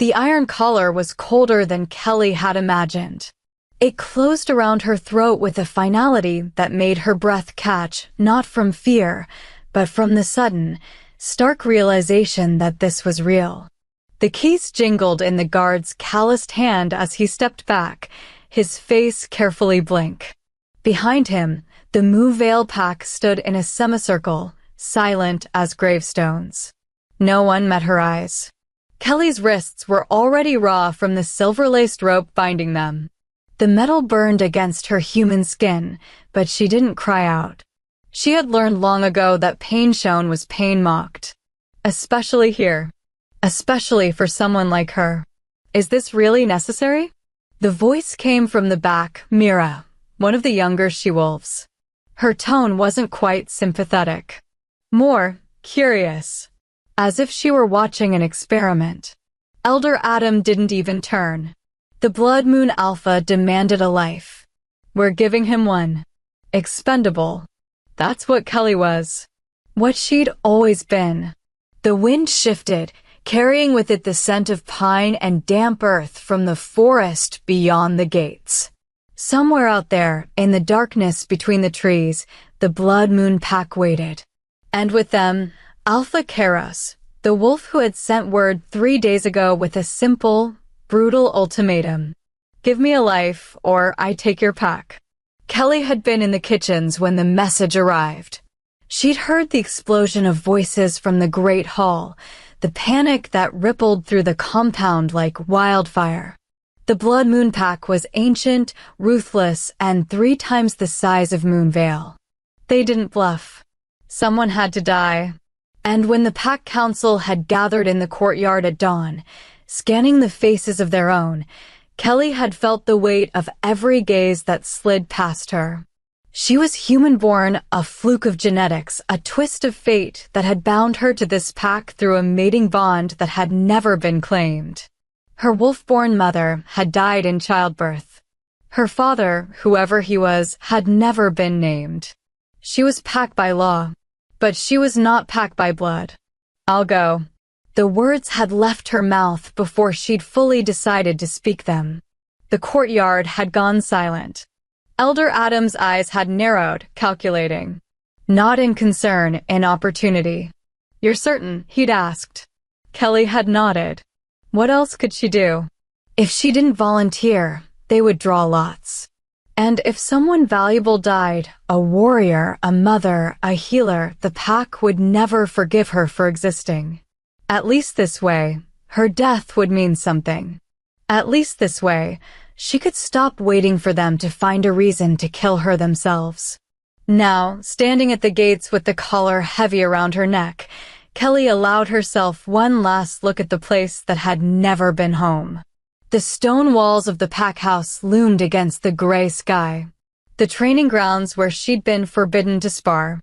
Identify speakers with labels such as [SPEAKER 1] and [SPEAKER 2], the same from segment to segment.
[SPEAKER 1] The iron collar was colder than Kelly had imagined. It closed around her throat with a finality that made her breath catch, not from fear, but from the sudden, stark realization that this was real. The keys jingled in the guard's calloused hand as he stepped back, his face carefully blank. Behind him, the Mouvale pack stood in a semicircle, silent as gravestones. No one met her eyes. Kelly's wrists were already raw from the silver-laced rope binding them. The metal burned against her human skin, but she didn't cry out. She had learned long ago that pain shown was pain mocked. Especially here. Especially for someone like her. Is this really necessary? The voice came from the back, Mira, one of the younger she-wolves. Her tone wasn't quite sympathetic. More curious. As if she were watching an experiment. Elder Adam didn't even turn. The Blood Moon Alpha demanded a life. We're giving him one. Expendable. That's what Kelly was. What she'd always been. The wind shifted, carrying with it the scent of pine and damp earth from the forest beyond the gates. Somewhere out there, in the darkness between the trees, the Blood Moon pack waited. And with them, Alpha Keros, the wolf who had sent word 3 days ago with a simple, brutal ultimatum. Give me a life, or I take your pack. Kelly had been in the kitchens when the message arrived. She'd heard the explosion of voices from the Great Hall, the panic that rippled through the compound like wildfire. The Blood Moon pack was ancient, ruthless, and 3 times the size of Moonvale. They didn't bluff. Someone had to die. And when the pack council had gathered in the courtyard at dawn, scanning the faces of their own, Kelly had felt the weight of every gaze that slid past her. She was human-born, a fluke of genetics, a twist of fate that had bound her to this pack through a mating bond that had never been claimed. Her wolf-born mother had died in childbirth. Her father, whoever he was, had never been named. She was pack by law. But she was not packed by blood. I'll go. The words had left her mouth before she'd fully decided to speak them. The courtyard had gone silent. Elder Adam's eyes had narrowed, calculating. Not in concern, in opportunity. You're certain? He'd asked. Kelly had nodded. What else could she do? If she didn't volunteer, they would draw lots. And if someone valuable died, a warrior, a mother, a healer, the pack would never forgive her for existing. At least this way, her death would mean something. At least this way, she could stop waiting for them to find a reason to kill her themselves. Now, standing at the gates with the collar heavy around her neck, Kelly allowed herself one last look at the place that had never been home. The stone walls of the pack house loomed against the gray sky. The training grounds where she'd been forbidden to spar.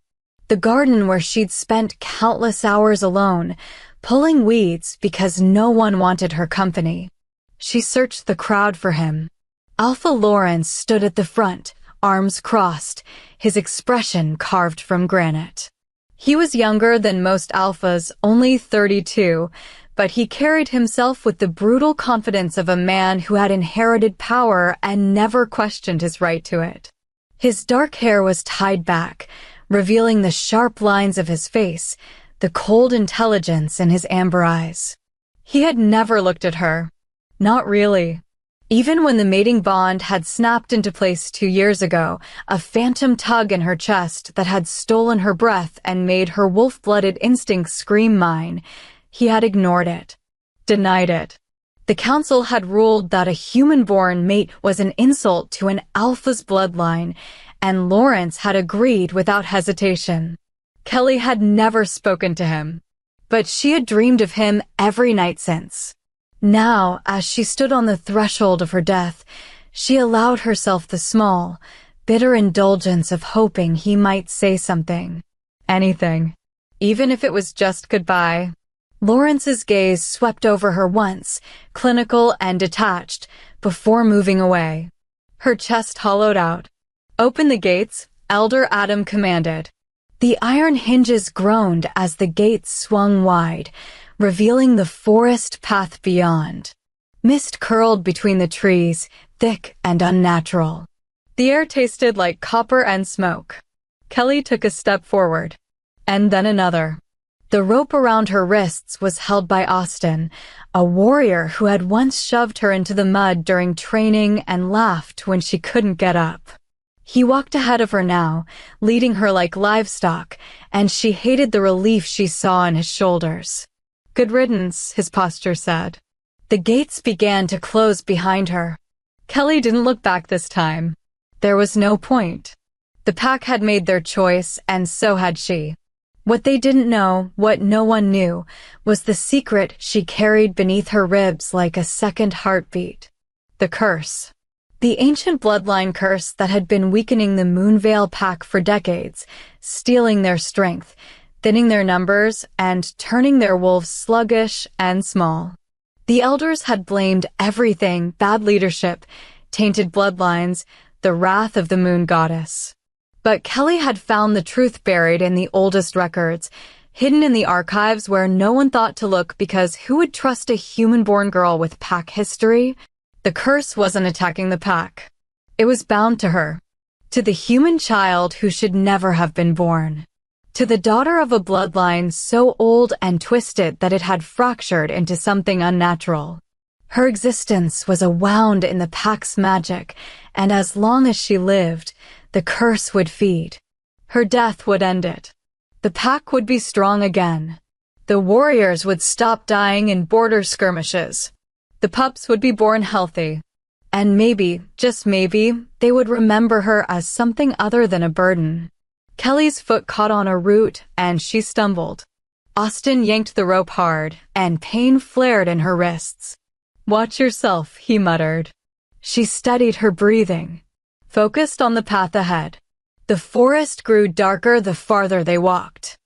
[SPEAKER 1] The garden where she'd spent countless hours alone, pulling weeds because no one wanted her company. She searched the crowd for him. Alpha Lawrence stood at the front, arms crossed, his expression carved from granite. He was younger than most alphas, only 32, but he carried himself with the brutal confidence of a man who had inherited power and never questioned his right to it. His dark hair was tied back, revealing the sharp lines of his face, the cold intelligence in his amber eyes. He had never looked at her. Not really. Even when the mating bond had snapped into place 2 years ago, a phantom tug in her chest that had stolen her breath and made her wolf-blooded instincts scream mine, he had ignored it, denied it. The council had ruled that a human-born mate was an insult to an alpha's bloodline, and Lawrence had agreed without hesitation. Kelly had never spoken to him, but she had dreamed of him every night since. Now, as she stood on the threshold of her death, she allowed herself the small, bitter indulgence of hoping he might say something. Anything. Even if it was just goodbye. Lawrence's gaze swept over her once, clinical and detached, before moving away. Her chest hollowed out. Open the gates, Elder Adam commanded. The iron hinges groaned as the gates swung wide, revealing the forest path beyond. Mist curled between the trees, thick and unnatural. The air tasted like copper and smoke. Kelly took a step forward, and then another. The rope around her wrists was held by Austin, a warrior who had once shoved her into the mud during training and laughed when she couldn't get up. He walked ahead of her now, leading her like livestock, and she hated the relief she saw on his shoulders. "Good riddance," his posture said. The gates began to close behind her. Kelly didn't look back this time. There was no point. The pack had made their choice, and so had she. What they didn't know, what no one knew, was the secret she carried beneath her ribs like a second heartbeat. The curse. The ancient bloodline curse that had been weakening the Moonvale pack for decades, stealing their strength, thinning their numbers, and turning their wolves sluggish and small. The elders had blamed everything: bad leadership, tainted bloodlines, the wrath of the moon goddess. But Kelly had found the truth buried in the oldest records, hidden in the archives where no one thought to look, because who would trust a human-born girl with pack history? The curse wasn't attacking the pack. It was bound to her, to the human child who should never have been born, to the daughter of a bloodline so old and twisted that it had fractured into something unnatural. Her existence was a wound in the pack's magic, and as long as she lived, the curse would feed. Her death would end it. The pack would be strong again. The warriors would stop dying in border skirmishes. The pups would be born healthy. And maybe, just maybe, they would remember her as something other than a burden. Kelly's foot caught on a root, and she stumbled. Austin yanked the rope hard, and pain flared in her wrists. "Watch yourself," he muttered. She steadied her breathing, focused on the path ahead. The forest grew darker the farther they walked.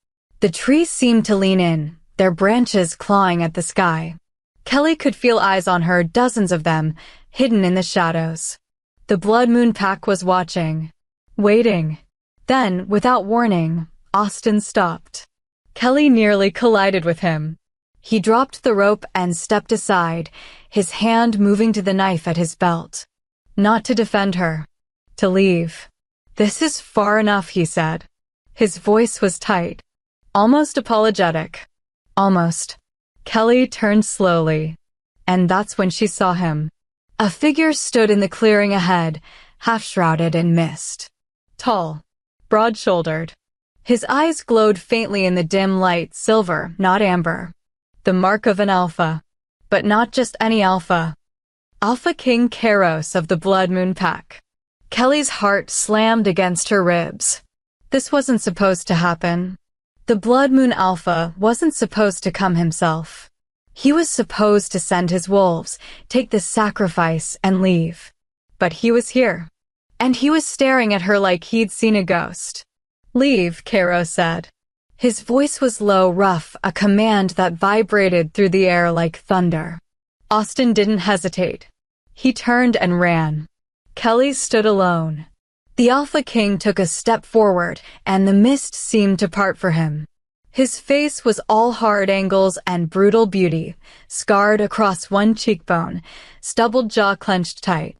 [SPEAKER 1] The trees seemed to lean in, their branches clawing at the sky. Kelly could feel eyes on her, dozens of them, hidden in the shadows. The Blood Moon pack was watching, waiting. Then, without warning, Austin stopped. Kelly nearly collided with him. He dropped the rope and stepped aside, his hand moving to the knife at his belt. Not to defend her. To leave. "This is far enough," he said. His voice was tight, almost apologetic. Almost. Kelly turned slowly, and that's when she saw him. A figure stood in the clearing ahead, half-shrouded in mist. Tall, broad-shouldered. His eyes glowed faintly in the dim light, silver, not amber. The mark of an alpha. But not just any alpha. Alpha King Kairos of the Blood Moon pack. Kelly's heart slammed against her ribs. This wasn't supposed to happen. The Blood Moon Alpha wasn't supposed to come himself. He was supposed to send his wolves, take the sacrifice, and leave. But he was here. And he was staring at her like he'd seen a ghost. "Leave," Kairos said. His voice was low, rough, a command that vibrated through the air like thunder. Austin didn't hesitate. He turned and ran. Kelly stood alone. The Alpha King took a step forward, and the mist seemed to part for him. His face was all hard angles and brutal beauty, scarred across one cheekbone, stubbled jaw clenched tight.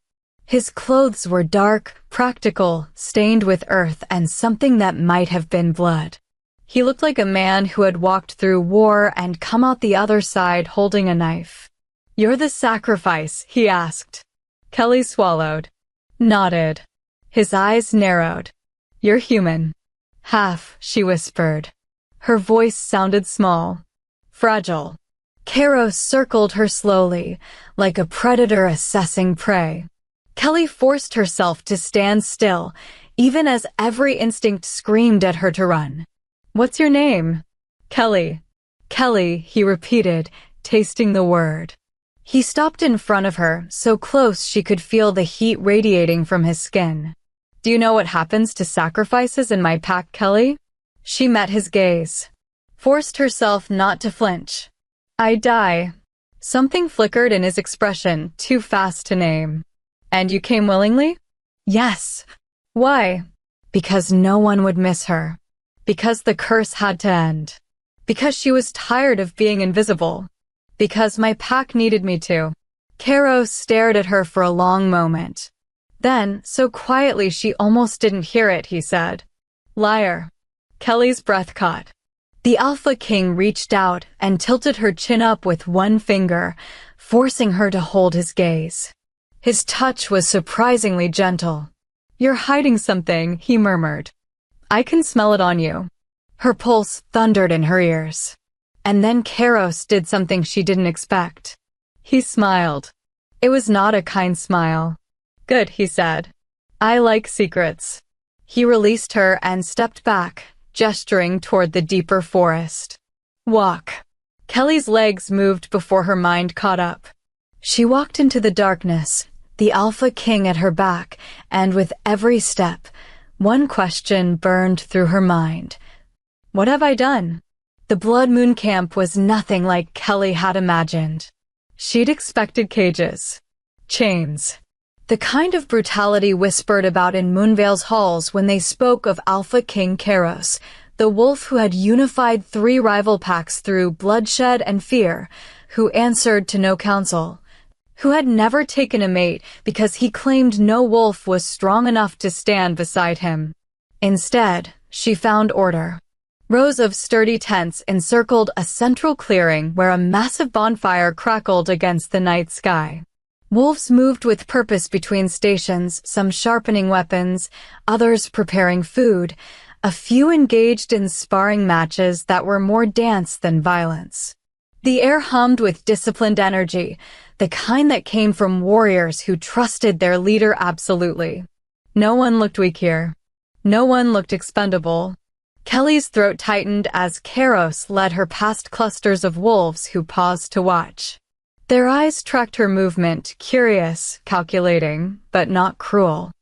[SPEAKER 1] His clothes were dark, practical, stained with earth and something that might have been blood. He looked like a man who had walked through war and come out the other side holding a knife. "You're the sacrifice?" he asked. Kelly swallowed, nodded. His eyes narrowed. "You're human." "Half," she whispered. Her voice sounded small, fragile. Kairos circled her slowly, like a predator assessing prey. Kelly forced herself to stand still, even as every instinct screamed at her to run. "What's your name?" "Kelly." "Kelly," he repeated, tasting the word. He stopped in front of her, so close she could feel the heat radiating from his skin. "Do you know what happens to sacrifices in my pack, Kelly?" She met his gaze, forced herself not to flinch. "I die." Something flickered in his expression, too fast to name. "And you came willingly?" "Yes." "Why?" "Because no one would miss her. Because the curse had to end. Because she was tired of being invisible. Because my pack needed me to. Caro stared at her for a long moment. Then, so quietly she almost didn't hear it, he said, "Liar." Kelly's breath caught. The Alpha King reached out and tilted her chin up with one finger, forcing her to hold his gaze. His touch was surprisingly gentle. "You're hiding something," he murmured. "I can smell it on you." Her pulse thundered in her ears. And then Keros did something she didn't expect. He smiled. It was not a kind smile. "Good," he said. "I like secrets." He released her and stepped back, gesturing toward the deeper forest. "Walk." Kelly's legs moved before her mind caught up. She walked into the darkness, the Alpha King at her back, and with every step, one question burned through her mind. What have I done? The Blood Moon camp was nothing like Kelly had imagined. She'd expected cages, chains, the kind of brutality whispered about in Moonvale's halls when they spoke of Alpha King Keros, the wolf who had unified 3 rival packs through bloodshed and fear, who answered to no counsel, who had never taken a mate because he claimed no wolf was strong enough to stand beside him. Instead, she found order. Rows of sturdy tents encircled a central clearing where a massive bonfire crackled against the night sky. Wolves moved with purpose between stations, some sharpening weapons, others preparing food, a few engaged in sparring matches that were more dance than violence. The air hummed with disciplined energy, the kind that came from warriors who trusted their leader absolutely. No one looked weak here. No one looked expendable. Kelly's throat tightened as Keros led her past clusters of wolves who paused to watch. Their eyes tracked her movement, curious, calculating, but not cruel.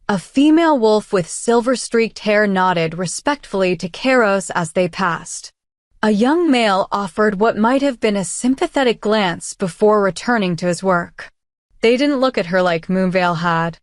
[SPEAKER 1] A female wolf with silver-streaked hair nodded respectfully to Keros as they passed. A young male offered what might have been a sympathetic glance before returning to his work. They didn't look at her like Moonvale had.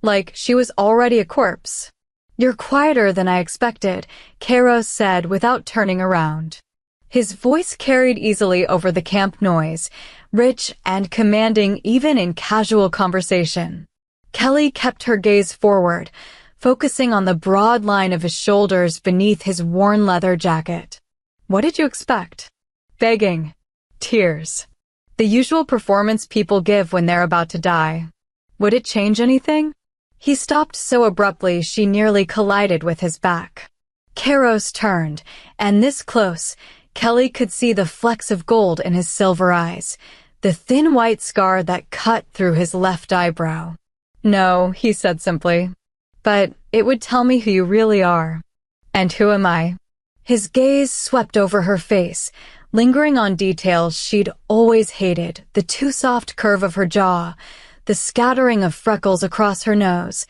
[SPEAKER 1] Like she was already a corpse. "You're quieter than I expected," Keros said without turning around. His voice carried easily over the camp noise, rich and commanding even in casual conversation. Kelly kept her gaze forward, focusing on the broad line of his shoulders beneath his worn leather jacket. "What did you expect?" "Begging. Tears. The usual performance people give when they're about to die. Would it change anything?" He stopped so abruptly she nearly collided with his back. Keros turned, and this close, Kelly could see the flecks of gold in his silver eyes, the thin white scar that cut through his left eyebrow. "No," he said simply. "But it would tell me who you really are." "And who am I?" His gaze swept over her face, lingering on details she'd always hated, the too soft curve of her jaw, the scattering of freckles across her nose,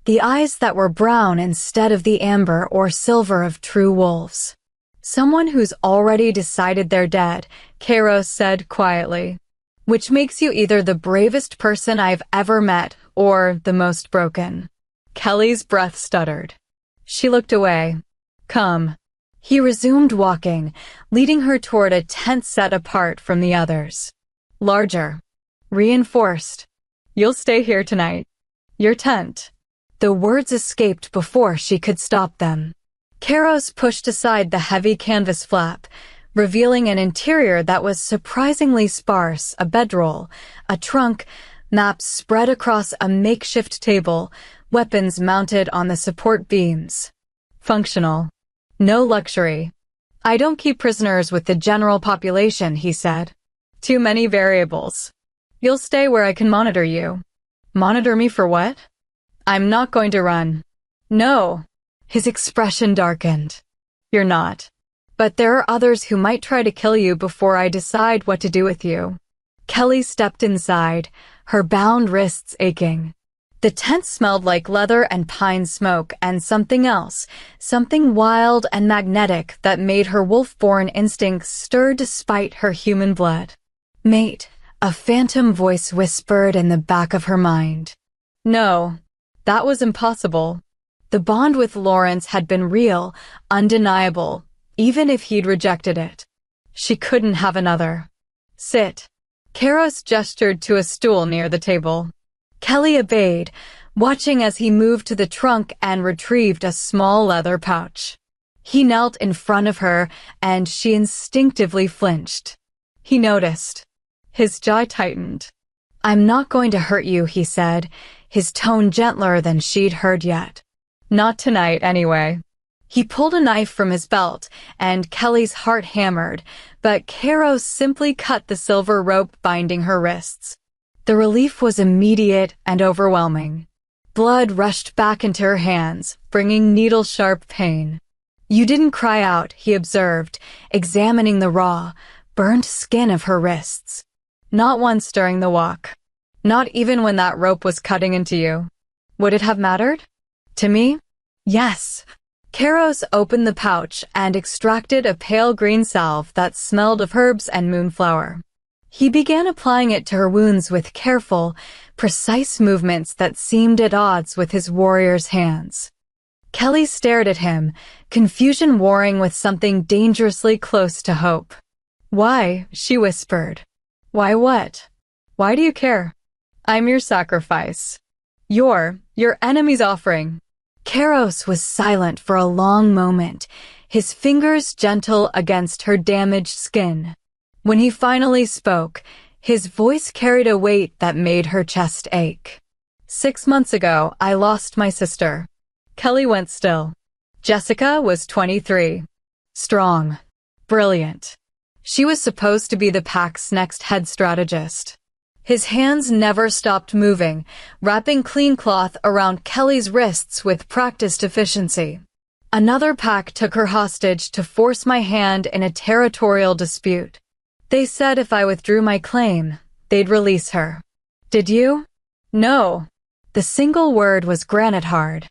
[SPEAKER 1] the eyes that were brown instead of the amber or silver of true wolves. "Someone who's already decided they're dead," Keros said quietly. "Which makes you either the bravest person I've ever met or the most broken." Kelly's breath stuttered. She looked away. "Come." He resumed walking, leading her toward a tent set apart from the others. Larger. Reinforced. "You'll stay here tonight. Your tent." The words escaped before she could stop them. Keros pushed aside the heavy canvas flap, revealing an interior that was surprisingly sparse, a bedroll, a trunk, maps spread across a makeshift table, weapons mounted on the support beams. Functional. No luxury. "I don't keep prisoners with the general population," he said. "Too many variables. You'll stay where I can monitor you." "Monitor me for what?" "I'm not going to run." "No." His expression darkened. "You're not. But there are others who might try to kill you before I decide what to do with you." Kelly stepped inside, her bound wrists aching. The tent smelled like leather and pine smoke and something else, something wild and magnetic that made her wolf-born instincts stir despite her human blood. "Mate," a phantom voice whispered in the back of her mind. No, that was impossible. The bond with Lawrence had been real, undeniable, even if he'd rejected it. She couldn't have another. Sit. Keros gestured to a stool near the table. Kelly obeyed, watching as he moved to the trunk and retrieved a small leather pouch. He knelt in front of her, and she instinctively flinched. He noticed. His jaw tightened. "I'm not going to hurt you," he said, his tone gentler than she'd heard yet. "Not tonight, anyway." He pulled a knife from his belt, and Kelly's heart hammered, but Keros simply cut the silver rope binding her wrists. The relief was immediate and overwhelming. Blood rushed back into her hands, bringing needle-sharp pain. "You didn't cry out," he observed, examining the raw, burned skin of her wrists. "Not once during the walk. Not even when that rope was cutting into you. Would it have mattered? To me? Yes." Keros opened the pouch and extracted a pale green salve that smelled of herbs and moonflower. He began applying it to her wounds with careful, precise movements that seemed at odds with his warrior's hands. Kelly stared at him, confusion warring with something dangerously close to hope. "Why?" she whispered. "Why what? Why do you care? I'm your sacrifice. Your enemy's offering." Keros was silent for a long moment, his fingers gentle against her damaged skin. When he finally spoke, his voice carried a weight that made her chest ache. 6 months ago, I lost my sister." Kelly went still. Jessica was 23. Strong. Brilliant. She was supposed to be the pack's next head strategist. His hands never stopped moving, wrapping clean cloth around Kelly's wrists with practiced efficiency. "Another pack took her hostage to force my hand in a territorial dispute. They said if I withdrew my claim, they'd release her. Did you?" "No." The single word was granite hard.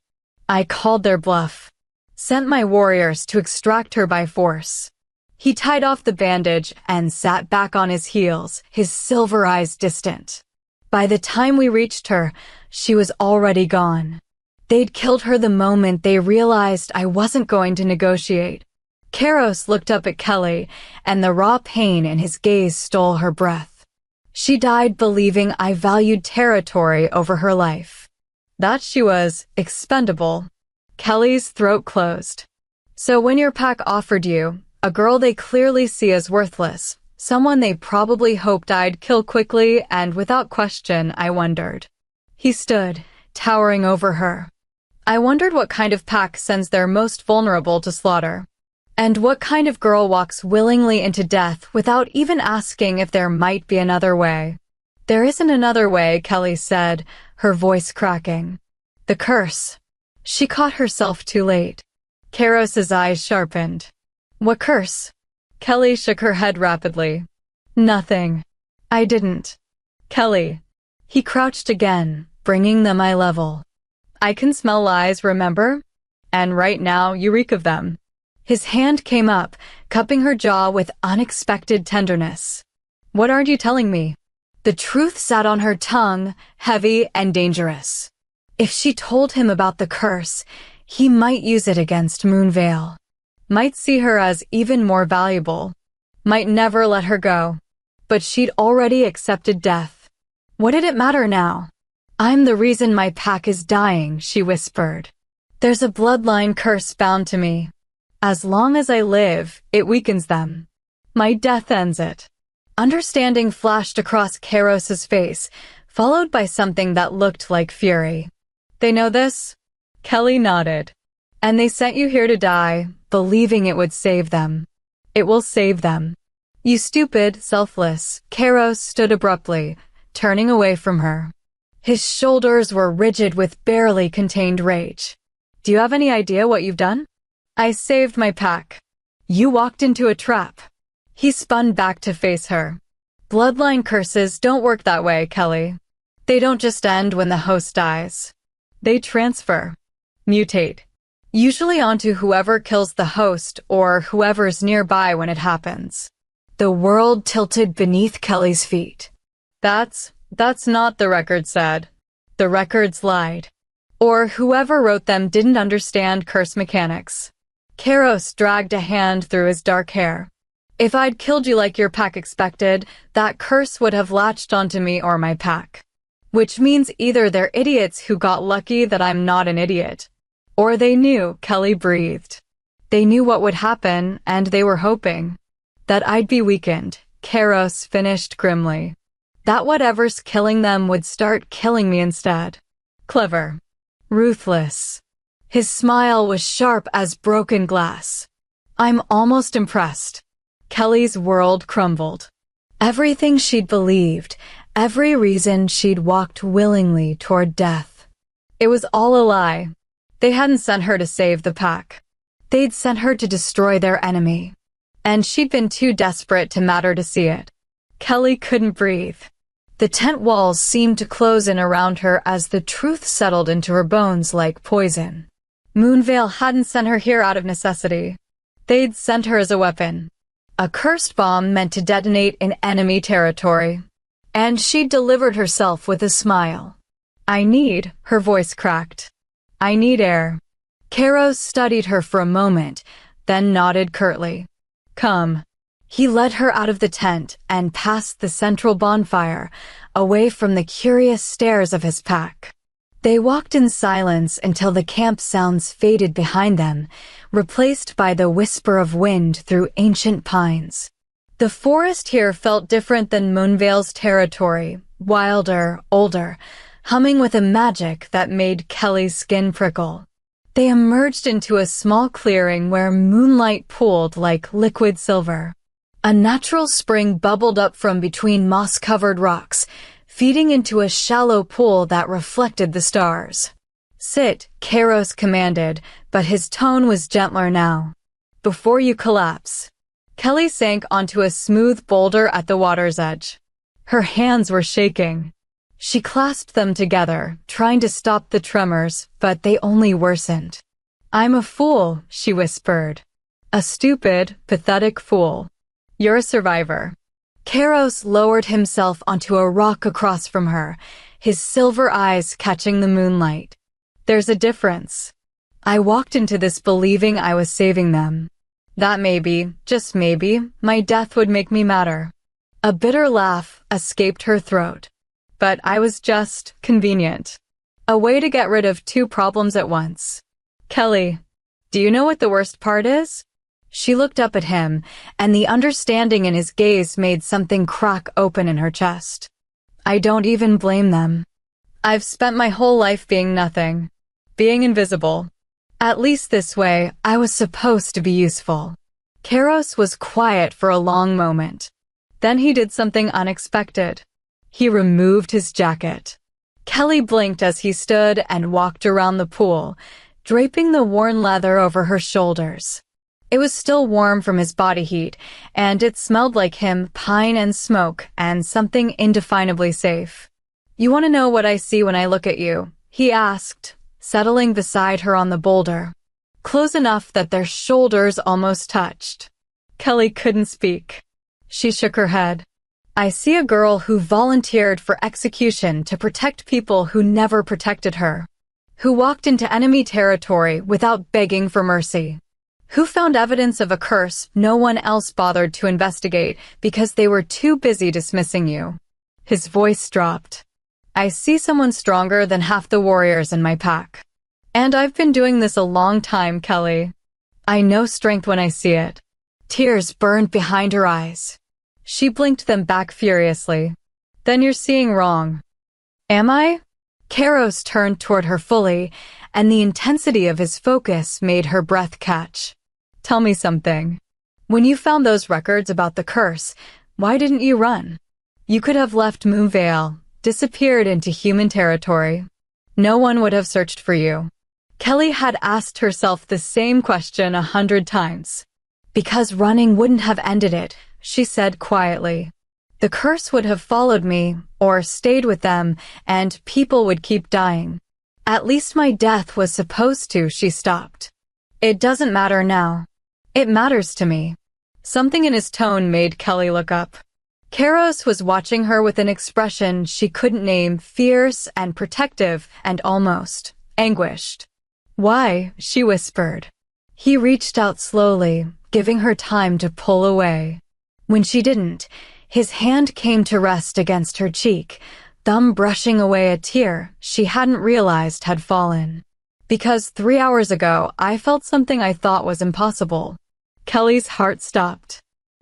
[SPEAKER 1] "I called their bluff. Sent my warriors to extract her by force." He tied off the bandage and sat back on his heels, his silver eyes distant. "By the time we reached her, she was already gone. They'd killed her the moment they realized I wasn't going to negotiate." Keros looked up at Kelly, and the raw pain in his gaze stole her breath. "She died believing I valued territory over her life. That she was expendable." Kelly's throat closed. "So when your pack offered you, a girl they clearly see as worthless, someone they probably hoped I'd kill quickly and without question, I wondered." He stood, towering over her. "I wondered what kind of pack sends their most vulnerable to slaughter. And what kind of girl walks willingly into death without even asking if there might be another way." "There isn't another way," Kelly said, her voice cracking. "The curse." She caught herself too late. Keros's eyes sharpened. "What curse?" Kelly shook her head rapidly. "Nothing. I didn't." "Kelly." He crouched again, bringing them eye level. "I can smell lies, remember? And right now you reek of them." His hand came up, cupping her jaw with unexpected tenderness. "What aren't you telling me?" The truth sat on her tongue, heavy and dangerous. If she told him about the curse, he might use it against Moonvale. Might see her as even more valuable. Might never let her go. But she'd already accepted death. What did it matter now? "I'm the reason my pack is dying," she whispered. "There's a bloodline curse bound to me. As long as I live, it weakens them. My death ends it." Understanding flashed across Keros's face, followed by something that looked like fury. "They know this?" Kelly nodded. "And they sent you here to die, believing it would save them. It will save them." "You stupid, selfless." Keros stood abruptly, turning away from her. His shoulders were rigid with barely contained rage. "Do you have any idea what you've done?" "I saved my pack. You walked into a trap." He spun back to face her. "Bloodline curses don't work that way, Kelly. They don't just end when the host dies. They transfer. Mutate. Usually onto whoever kills the host or whoever's nearby when it happens." The world tilted beneath Kelly's feet. That's not the record said. The records lied. Or whoever wrote them didn't understand curse mechanics. Keros dragged a hand through his dark hair. If I'd killed you like your pack expected, that curse would have latched onto me or my pack. Which means either they're idiots who got lucky that I'm not an idiot, or they knew. Kelly breathed. They knew what would happen, and they were hoping that I'd be weakened. Keros finished grimly. That whatever's killing them would start killing me instead. Clever. Ruthless. His smile was sharp as broken glass. I'm almost impressed. Kelly's world crumbled. Everything she'd believed, every reason she'd walked willingly toward death. It was all a lie. They hadn't sent her to save the pack. They'd sent her to destroy their enemy. And she'd been too desperate to matter to see it. Kelly couldn't breathe. The tent walls seemed to close in around her as the truth settled into her bones like poison. Moonveil hadn't sent her here out of necessity. They'd sent her as a weapon. A cursed bomb meant to detonate in enemy territory. And she delivered herself with a smile. Her voice cracked. I need air. Keros studied her for a moment, then nodded curtly. Come. He led her out of the tent and past the central bonfire, away from the curious stares of his pack. They walked in silence until the camp sounds faded behind them, replaced by the whisper of wind through ancient pines. The forest here felt different than Moonveil's territory, wilder, older, humming with a magic that made Kelly's skin prickle. They emerged into a small clearing where moonlight pooled like liquid silver. A natural spring bubbled up from between moss-covered rocks, feeding into a shallow pool that reflected the stars. Sit, Keros commanded, but his tone was gentler now. Before you collapse. Kelly sank onto a smooth boulder at the water's edge. Her hands were shaking. She clasped them together, trying to stop the tremors, but they only worsened. I'm a fool, she whispered. A stupid, pathetic fool. You're a survivor. Keros lowered himself onto a rock across from her, his silver eyes catching the moonlight. There's a difference. I walked into this believing I was saving them. That maybe, just maybe, my death would make me matter. A bitter laugh escaped her throat. But I was just convenient. A way to get rid of two problems at once. Kelly, do you know what the worst part is? She looked up at him, and the understanding in his gaze made something crack open in her chest. I don't even blame them. I've spent my whole life being nothing. Being invisible. At least this way, I was supposed to be useful. Keros was quiet for a long moment. Then he did something unexpected. He removed his jacket. Kelly blinked as he stood and walked around the pool, draping the worn leather over her shoulders. It was still warm from his body heat, and it smelled like him, pine and smoke, and something indefinably safe. You want to know what I see when I look at you? He asked, settling beside her on the boulder, close enough that their shoulders almost touched. Kelly couldn't speak. She shook her head. I see a girl who volunteered for execution to protect people who never protected her, who walked into enemy territory without begging for mercy, who found evidence of a curse no one else bothered to investigate because they were too busy dismissing you. His voice dropped. I see someone stronger than half the warriors in my pack. And I've been doing this a long time, Kelly. I know strength when I see it. Tears burned behind her eyes. She blinked them back furiously. Then you're seeing wrong. Am I? Keros turned toward her fully, and the intensity of his focus made her breath catch. Tell me something. When you found those records about the curse, why didn't you run? You could have left Moonveil, disappeared into human territory. No one would have searched for you. Kelly had asked herself the same question 100 times. Because running wouldn't have ended it, she said quietly. The curse would have followed me, or stayed with them, and people would keep dying. At least my death was supposed to, she stopped. It doesn't matter now. It matters to me. Something in his tone made Kelly look up. Keros was watching her with an expression she couldn't name, fierce and protective and almost anguished. Why? She whispered. He reached out slowly, giving her time to pull away. When she didn't, his hand came to rest against her cheek, thumb brushing away a tear she hadn't realized had fallen. Because 3 hours ago, I felt something I thought was impossible. Kelly's heart stopped.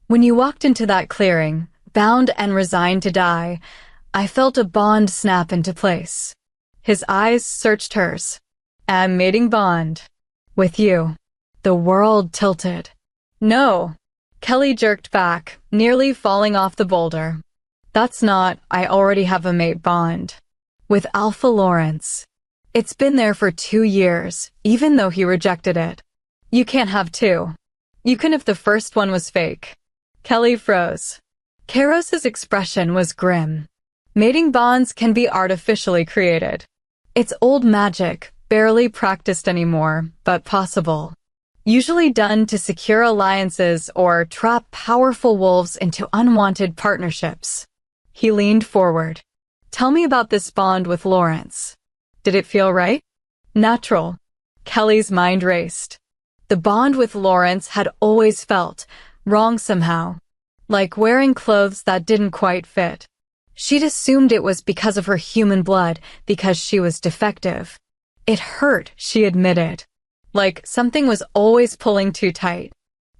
[SPEAKER 1] When you walked into that clearing, bound and resigned to die, I felt a bond snap into place. His eyes searched hers. A mating bond. With you. The world tilted. No. Kelly jerked back, nearly falling off the boulder. That's not, I already have a mate bond. With Alpha Lawrence. It's been there for 2 years, even though he rejected it. You can't have two. You can if the first one was fake. Kelly froze. Karos's expression was grim. Mating bonds can be artificially created. It's old magic, barely practiced anymore, but possible. Usually done to secure alliances or trap powerful wolves into unwanted partnerships. He leaned forward. Tell me about this bond with Lawrence. Did it feel right? Natural. Kelly's mind raced. The bond with Lawrence had always felt wrong somehow, like wearing clothes that didn't quite fit. She'd assumed it was because of her human blood, because she was defective. It hurt, she admitted. Like something was always pulling too tight.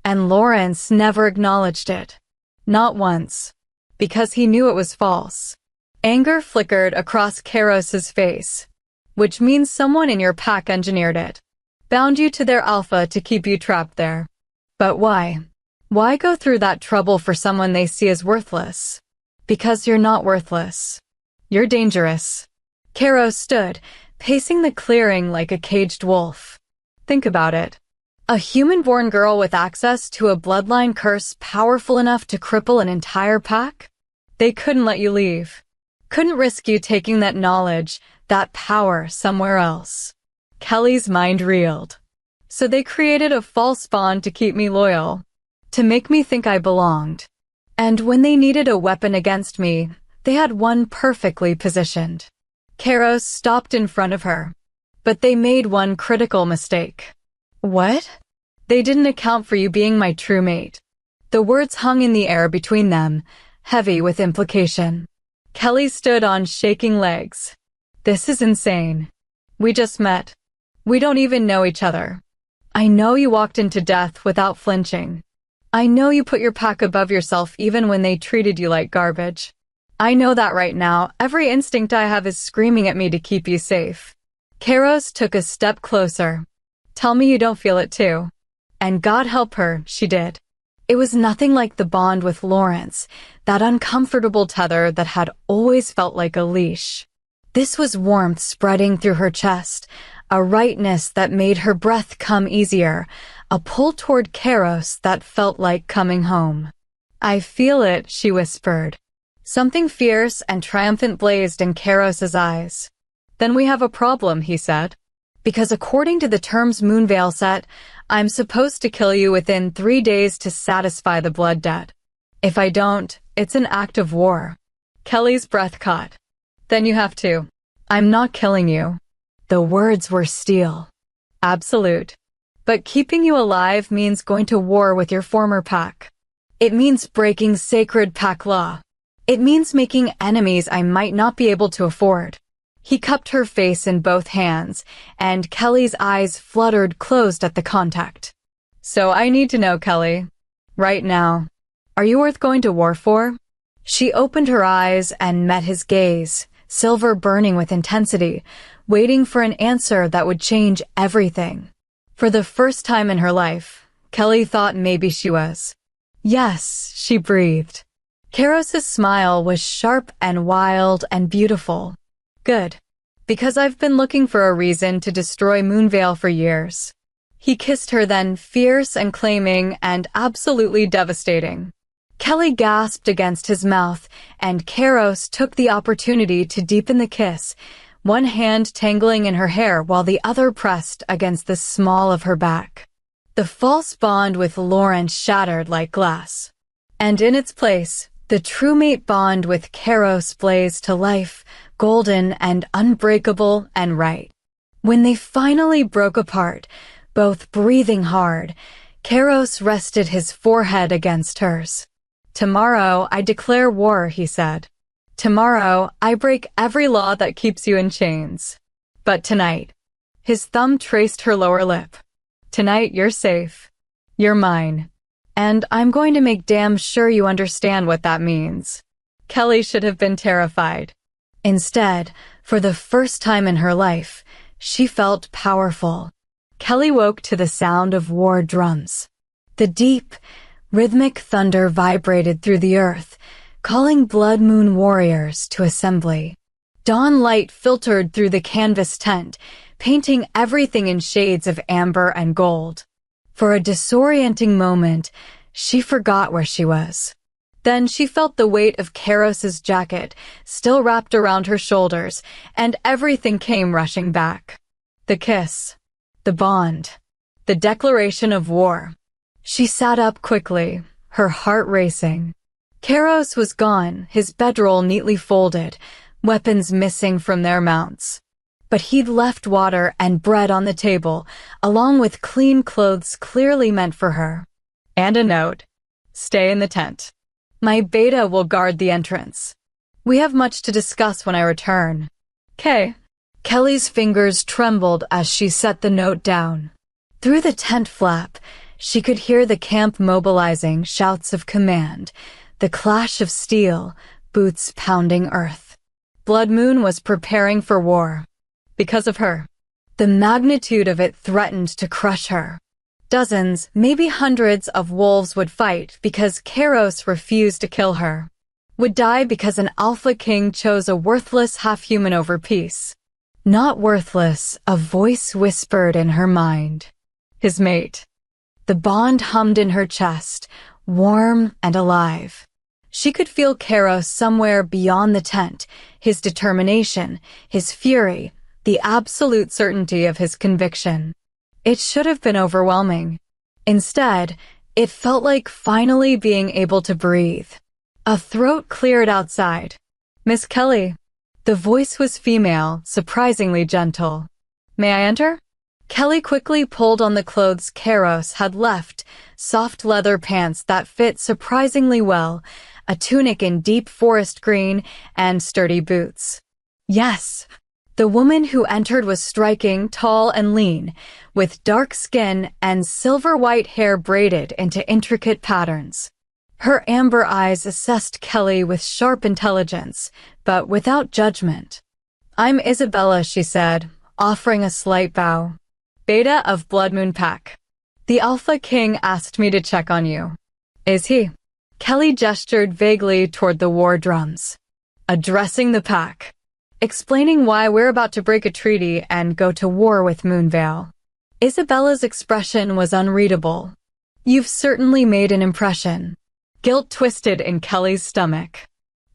[SPEAKER 1] And Lawrence never acknowledged it. Not once. Because he knew it was false. Anger flickered across Karos's face. Which means someone in your pack engineered it. Bound you to their alpha to keep you trapped there. But why? Why go through that trouble for someone they see as worthless? Because you're not worthless. You're dangerous. Karos stood, pacing the clearing like a caged wolf. Think about it. A human-born girl with access to a bloodline curse powerful enough to cripple an entire pack? They couldn't let you leave. Couldn't risk you taking that knowledge, that power somewhere else. Kelly's mind reeled. So they created a false bond to keep me loyal. To make me think I belonged. And when they needed a weapon against me, they had one perfectly positioned. Karos stopped in front of her. But they made one critical mistake. What? They didn't account for you being my true mate. The words hung in the air between them, heavy with implication. Kelly stood on shaking legs. This is insane. We just met. We don't even know each other. I know you walked into death without flinching. I know you put your pack above yourself even when they treated you like garbage. I know that right now, every instinct I have is screaming at me to keep you safe. Karos took a step closer. Tell me you don't feel it too. And God help her, she did. It was nothing like the bond with Lawrence, that uncomfortable tether that had always felt like a leash. This was warmth spreading through her chest, a rightness that made her breath come easier, a pull toward Karos that felt like coming home. I feel it, she whispered. Something fierce and triumphant blazed in Karos's eyes. Then we have a problem, he said. Because according to the terms Moonveil set, I'm supposed to kill you within 3 days to satisfy the blood debt. If I don't, it's an act of war. Kelly's breath caught. Then you have to. I'm not killing you. The words were steel. Absolute. But keeping you alive means going to war with your former pack. It means breaking sacred pack law. It means making enemies I might not be able to afford. He cupped her face in both hands, and Kelly's eyes fluttered closed at the contact. So I need to know, Kelly. Right now. Are you worth going to war for? She opened her eyes and met his gaze, silver burning with intensity, waiting for an answer that would change everything. For the first time in her life, Kelly thought maybe she was. Yes, she breathed. Karos's smile was sharp and wild and beautiful. Good. Because I've been looking for a reason to destroy Moonveil for years. He kissed her then, fierce and claiming and absolutely devastating. Kelly gasped against his mouth, and Karos took the opportunity to deepen the kiss, one hand tangling in her hair while the other pressed against the small of her back. The false bond with Lawrence shattered like glass. And in its place, the true mate bond with Karos blazed to life, golden and unbreakable and right. When they finally broke apart, Both breathing hard, Keros rested his forehead against hers. "Tomorrow I declare war," he said. "Tomorrow I break every law that keeps you in chains. But tonight," his thumb traced her lower lip, "tonight you're safe. You're mine. And I'm going to make damn sure you understand what that means." Kelly should have been terrified. Instead, for the first time in her life, she felt powerful. Kelly woke to the sound of war drums. The deep, rhythmic thunder vibrated through the earth, calling blood moon warriors to assembly. Dawn light filtered through the canvas tent, painting everything in shades of amber and gold. For a disorienting moment, she forgot where she was. Then she felt the weight of Keros's jacket still wrapped around her shoulders, and everything came rushing back. The kiss, the bond, the declaration of war. She sat up quickly, her heart racing. Keros was gone, his bedroll neatly folded, weapons missing from their mounts. But he'd left water and bread on the table, along with clean clothes clearly meant for her. And a note. "Stay in the tent. My beta will guard the entrance. We have much to discuss when I return." "'Kay." Kelly's fingers trembled as she set the note down. Through the tent flap, she could hear the camp mobilizing, shouts of command, the clash of steel, boots pounding earth. Blood Moon was preparing for war. Because of her. The magnitude of it threatened to crush her. Dozens, maybe hundreds of wolves would fight because Keros refused to kill her. Would die because an alpha king chose a worthless half-human over peace. Not worthless, a voice whispered in her mind. His mate. The bond hummed in her chest, warm and alive. She could feel Keros somewhere beyond the tent, his determination, his fury, the absolute certainty of his conviction. It should have been overwhelming. Instead, it felt like finally being able to breathe. A throat cleared outside. "Miss Kelly." The voice was female, surprisingly gentle. "May I enter?" Kelly quickly pulled on the clothes Keros had left, soft leather pants that fit surprisingly well, a tunic in deep forest green, and sturdy boots. Yes. The woman who entered was striking, tall and lean, with dark skin and silver-white hair braided into intricate patterns. Her amber eyes assessed Kelly with sharp intelligence, but without judgment. "I'm Isabella," she said, offering a slight bow. "Beta of Blood Moon Pack. The Alpha King asked me to check on you." "Is he?" Kelly gestured vaguely toward the war drums. "Addressing the pack. Explaining why we're about to break a treaty and go to war with Moonvale." Isabella's expression was unreadable. "You've certainly made an impression." Guilt twisted in Kelly's stomach.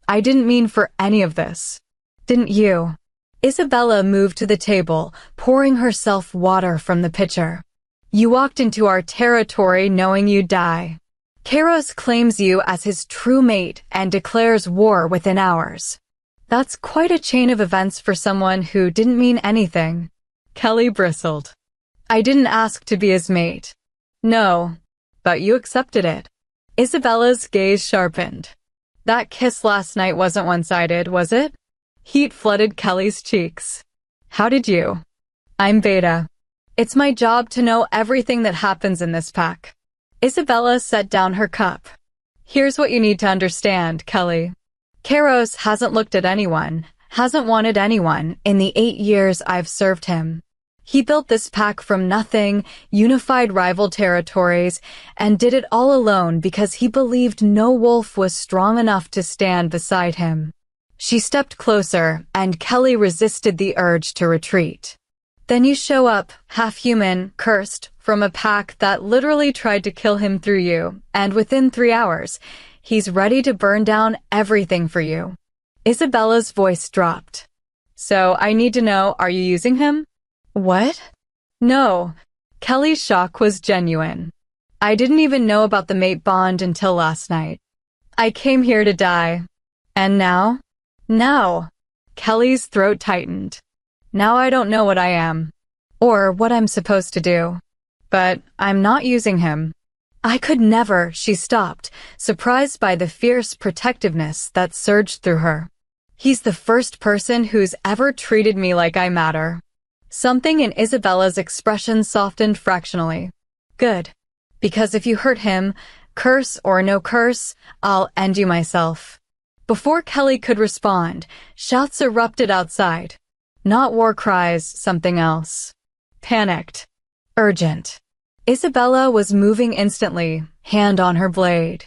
[SPEAKER 1] "I didn't mean for any of this." "Didn't you?" Isabella moved to the table, pouring herself water from the pitcher. "You walked into our territory knowing you'd die. Keros claims you as his true mate and declares war within hours. That's quite a chain of events for someone who didn't mean anything." Kelly bristled. "I didn't ask to be his mate." "No, but you accepted it." Isabella's gaze sharpened. "That kiss last night wasn't one-sided, was it?" Heat flooded Kelly's cheeks. "How did you?" "I'm Beta. It's my job to know everything that happens in this pack." Isabella set down her cup. "Here's what you need to understand, Kelly. Keros hasn't looked at anyone, hasn't wanted anyone in the 8 years I've served him. He built this pack from nothing, unified rival territories, and did it all alone because he believed no wolf was strong enough to stand beside him." She stepped closer, and Kelly resisted the urge to retreat. "Then you show up, half-human, cursed, from a pack that literally tried to kill him through you, and within 3 hours, he's ready to burn down everything for you." Isabella's voice dropped. "So I need to know, are you using him?" "What?" "No." Kelly's shock was genuine. "I didn't even know about the mate bond until last night. I came here to die. And now?" "Now." Kelly's throat tightened. "Now I don't know what I am. Or what I'm supposed to do." But I'm not using him. I could never, she stopped, surprised by the fierce protectiveness that surged through her. He's the first person who's ever treated me like I matter. Something in Isabella's expression softened fractionally. Good. Because if you hurt him, curse or no curse, I'll end you myself. Before Kelly could respond, shouts erupted outside. Not war cries, something else. Panicked. Urgent. Isabella was moving instantly, hand on her blade.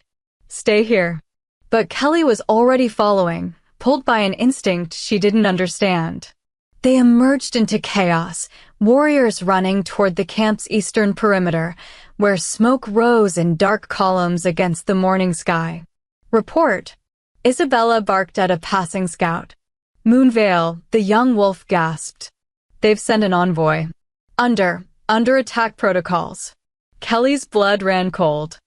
[SPEAKER 1] Stay here. But Kelly was already following, pulled by an instinct she didn't understand. They emerged into chaos, warriors running toward the camp's eastern perimeter, where smoke rose in dark columns against the morning sky. Report. Isabella barked at a passing scout. Moonvale, the young wolf gasped. They've sent an envoy. Under attack protocols. Kelly's blood ran cold.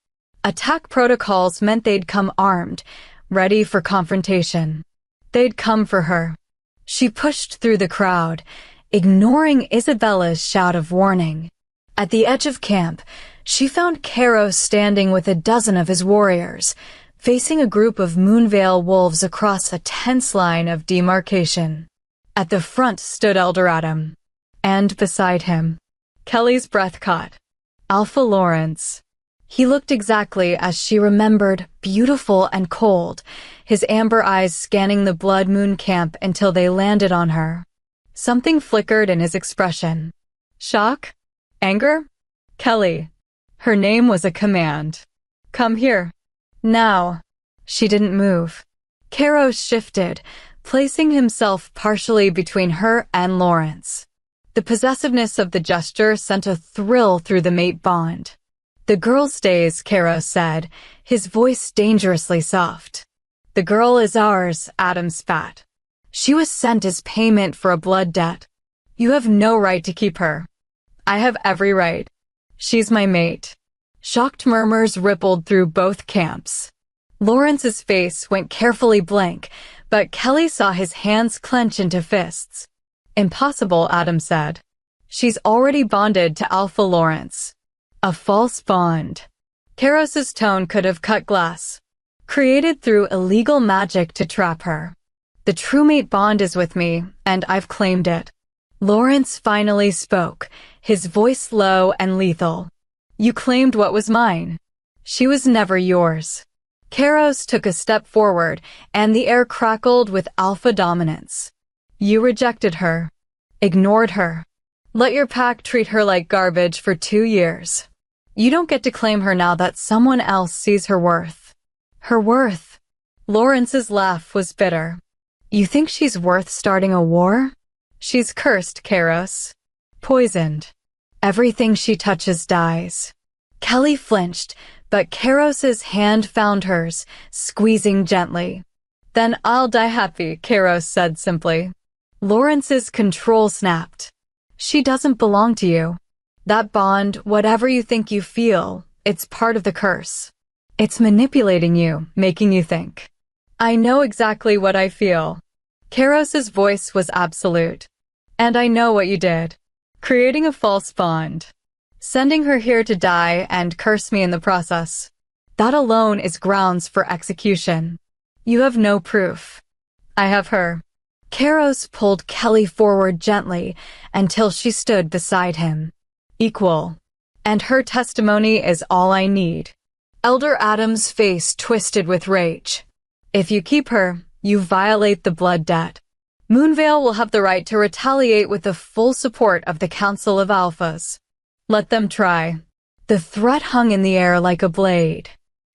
[SPEAKER 1] Attack protocols meant they'd come armed, ready for confrontation. They'd come for her. She pushed through the crowd, ignoring Isabella's shout of warning. At the edge of camp, she found Caro standing with a dozen of his warriors, facing a group of Moonvale wolves across a tense line of demarcation. At the front stood Elder Adam, and beside him, Kelly's breath caught. Alpha Lawrence. He looked exactly as she remembered, beautiful and cold, his amber eyes scanning the Blood Moon camp until they landed on her. Something flickered in his expression. Shock? Anger? Kelly. Her name was a command. Come here. Now. She didn't move. Caro shifted, placing himself partially between her and Lawrence. The possessiveness of the gesture sent a thrill through the mate bond. The girl stays, Caro said, his voice dangerously soft. The girl is ours, Adam spat. She was sent as payment for a blood debt. You have no right to keep her. I have every right. She's my mate. Shocked murmurs rippled through both camps. Lawrence's face went carefully blank, but Kelly saw his hands clench into fists. Impossible, Adam said. She's already bonded to Alpha Lawrence. A false bond. Caros's tone could have cut glass. Created through illegal magic to trap her. The true mate bond is with me, and I've claimed it. Lawrence finally spoke, his voice low and lethal. You claimed what was mine. She was never yours. Caros took a step forward, and the air crackled with alpha dominance. You rejected her. Ignored her. Let your pack treat her like garbage for 2 years. You don't get to claim her now that someone else sees her worth. Her worth. Lawrence's laugh was bitter. You think she's worth starting a war? She's cursed, Caros. Poisoned. Everything she touches dies. Kelly flinched, but Caros's hand found hers, squeezing gently. Then I'll die happy, Caros said simply. Lawrence's control snapped. She doesn't belong to you. That bond, whatever you think you feel, it's part of the curse. It's manipulating you, making you think. I know exactly what I feel. Caros's voice was absolute. And I know what you did. Creating a false bond. Sending her here to die and curse me in the process. That alone is grounds for execution. You have no proof. I have her. Caros pulled Kelly forward gently until she stood beside him. Equal. And her testimony is all I need. Elder Adam's face twisted with rage. If you keep her, you violate the blood debt. Moonvale will have the right to retaliate with the full support of the Council of Alphas. Let them try. The threat hung in the air like a blade.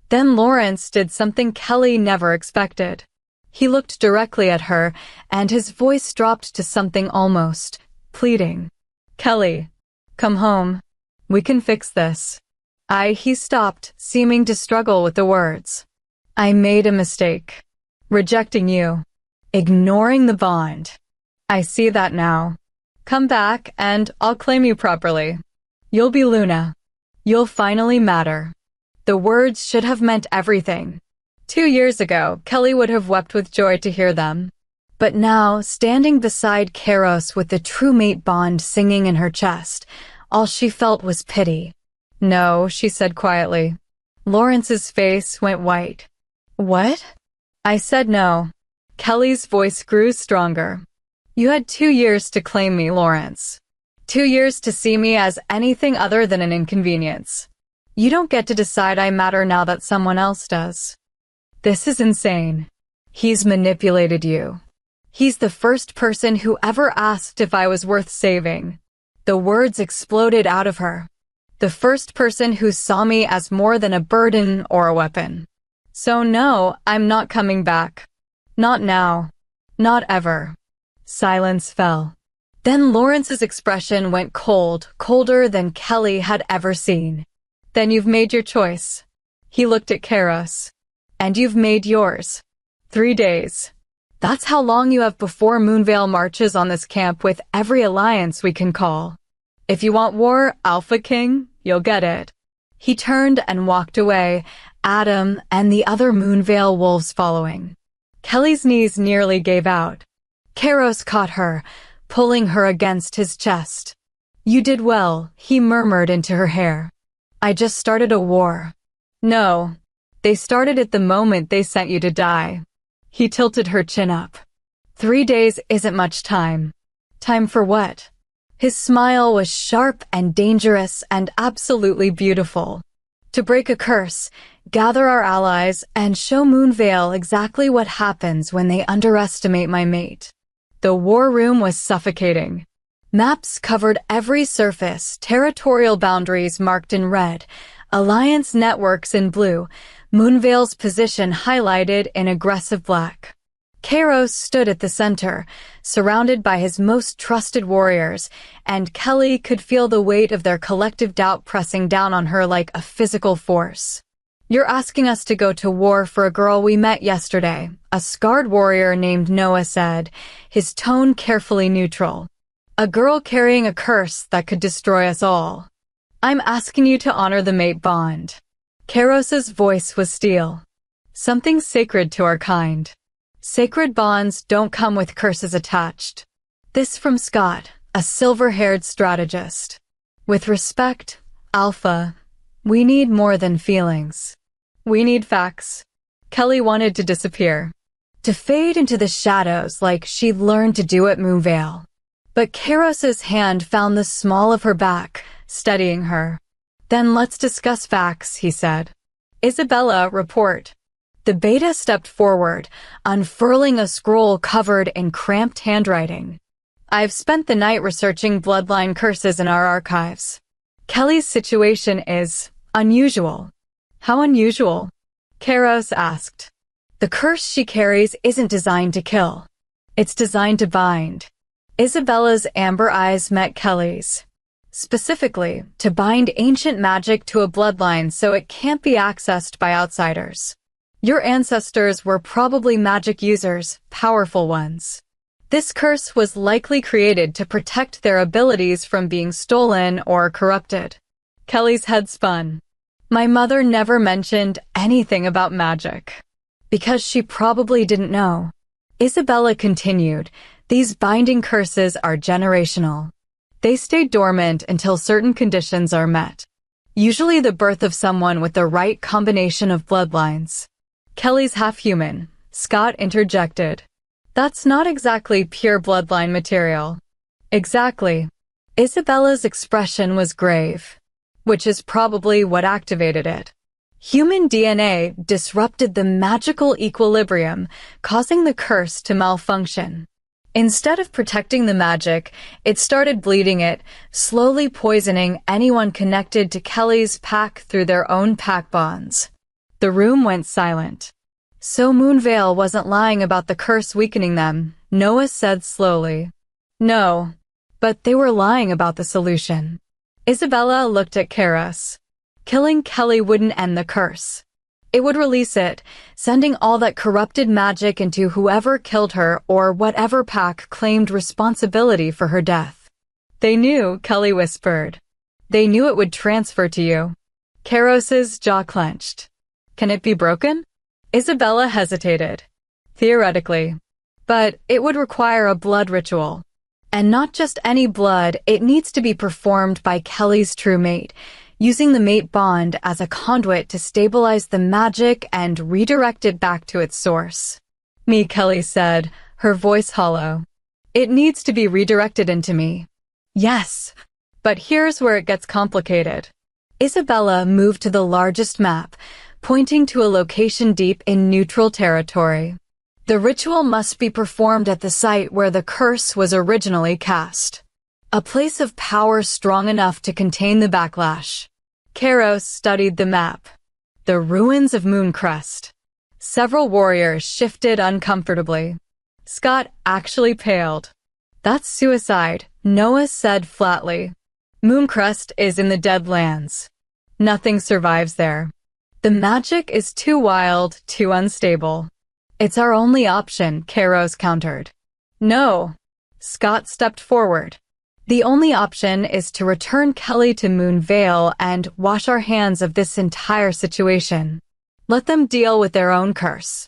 [SPEAKER 1] Then Lawrence did something Kelly never expected. He looked directly at her, and his voice dropped to something almost pleading. Kelly, come home. We can fix this. He stopped, seeming to struggle with the words. I made a mistake. Rejecting you. Ignoring the bond. I see that now. Come back, and I'll claim you properly. You'll be Luna. You'll finally matter. The words should have meant everything. 2 years ago, Kelly would have wept with joy to hear them. But now, standing beside Caros with the true mate bond singing in her chest, All she felt was pity. "No," she said quietly. Lawrence's face went white. "What?" "I said no." Kelly's voice grew stronger. "You had 2 years to claim me, Lawrence. 2 years to see me as anything other than an inconvenience. You don't get to decide I matter now that someone else does. This is insane. He's manipulated you. He's the first person who ever asked if I was worth saving." The words exploded out of her. "The first person who saw me as more than a burden or a weapon. So no, I'm not coming back. Not now. Not ever." Silence fell. Then Lawrence's expression went cold, colder than Kelly had ever seen. "Then you've made your choice." He looked at Kairos. "And you've made yours. 3 days. That's how long you have before Moonveil marches on this camp with every alliance we can call. If you want war, Alpha King, you'll get it." He turned and walked away, Adam and the other Moonveil wolves following. Kelly's knees nearly gave out. Kairos caught her, pulling her against his chest. "You did well," he murmured into her hair. "I just started a war." "No, they started it the moment they sent you to die." He tilted her chin up. 3 days isn't much time." "Time for what?" His smile was sharp and dangerous and absolutely beautiful. "To break a curse, gather our allies, and show Moonveil exactly what happens when they underestimate my mate." The war room was suffocating. Maps covered every surface, territorial boundaries marked in red, alliance networks in blue, Moonveil's position highlighted in aggressive black. Kairos stood at the center, surrounded by his most trusted warriors, and Kelly could feel the weight of their collective doubt pressing down on her like a physical force. "You're asking us to go to war for a girl we met yesterday," a scarred warrior named Noah said, his tone carefully neutral. "A girl carrying a curse that could destroy us all. I'm asking you to honor the mate bond." Kairos's voice was steel. "Something sacred to our kind. Sacred bonds don't come with curses attached." This from Scott, a silver-haired strategist. "With respect, Alpha, we need more than feelings. We need facts." Kelly wanted to disappear, to fade into the shadows like she'd learned to do at Moonveil. But Kairos's hand found the small of her back, steadying her. "Then let's discuss facts," he said. "Isabella, report." The beta stepped forward, unfurling a scroll covered in cramped handwriting. "I've spent the night researching bloodline curses in our archives. Kelly's situation is unusual." "How unusual?" Kairos asked. "The curse she carries isn't designed to kill. It's designed to bind." Isabella's amber eyes met Kelly's. "Specifically, to bind ancient magic to a bloodline so it can't be accessed by outsiders. Your ancestors were probably magic users, powerful ones. This curse was likely created to protect their abilities from being stolen or corrupted." Kelly's head spun. "My mother never mentioned anything about magic." "Because she probably didn't know." Isabella continued, "These binding curses are generational. They stay dormant until certain conditions are met. Usually the birth of someone with the right combination of bloodlines." "Kelly's half-human," Scott interjected. "That's not exactly pure bloodline material." "Exactly." Isabella's expression was grave, which is probably what activated it. Human DNA disrupted the magical equilibrium, causing the curse to malfunction. Instead of protecting the magic, it started bleeding it, slowly poisoning anyone connected to Kelly's pack through their own pack bonds. The room went silent. "So Moonveil wasn't lying about the curse weakening them," Noah said slowly. "No, but they were lying about the solution." Isabella looked at Kairos. "Killing Kelly wouldn't end the curse. It would release it, sending all that corrupted magic into whoever killed her or whatever pack claimed responsibility for her death." "They knew," Kelly whispered. "They knew it would transfer to you." Kairos's jaw clenched. "Can it be broken?" Isabella hesitated. "Theoretically. But it would require a blood ritual. And not just any blood, it needs to be performed by Kelly's true mate, using the mate bond as a conduit to stabilize the magic and redirect it back to its source. Me, Kelly said, her voice hollow. It needs to be redirected into me. Yes, but here's where it gets complicated. Isabella moved to the largest map, pointing to a location deep in neutral territory. The ritual must be performed at the site where the curse was originally cast. A place of power strong enough to contain the backlash. Kairos studied the map. The ruins of Mooncrest. Several warriors shifted uncomfortably. Scott actually paled. That's suicide, Noah said flatly. Mooncrest is in the Deadlands. Nothing survives there. The magic is too wild, too unstable. It's our only option, Kairos countered. No. Scott stepped forward. The only option is to return Kelly to Moonvale and wash our hands of this entire situation. Let them deal with their own curse.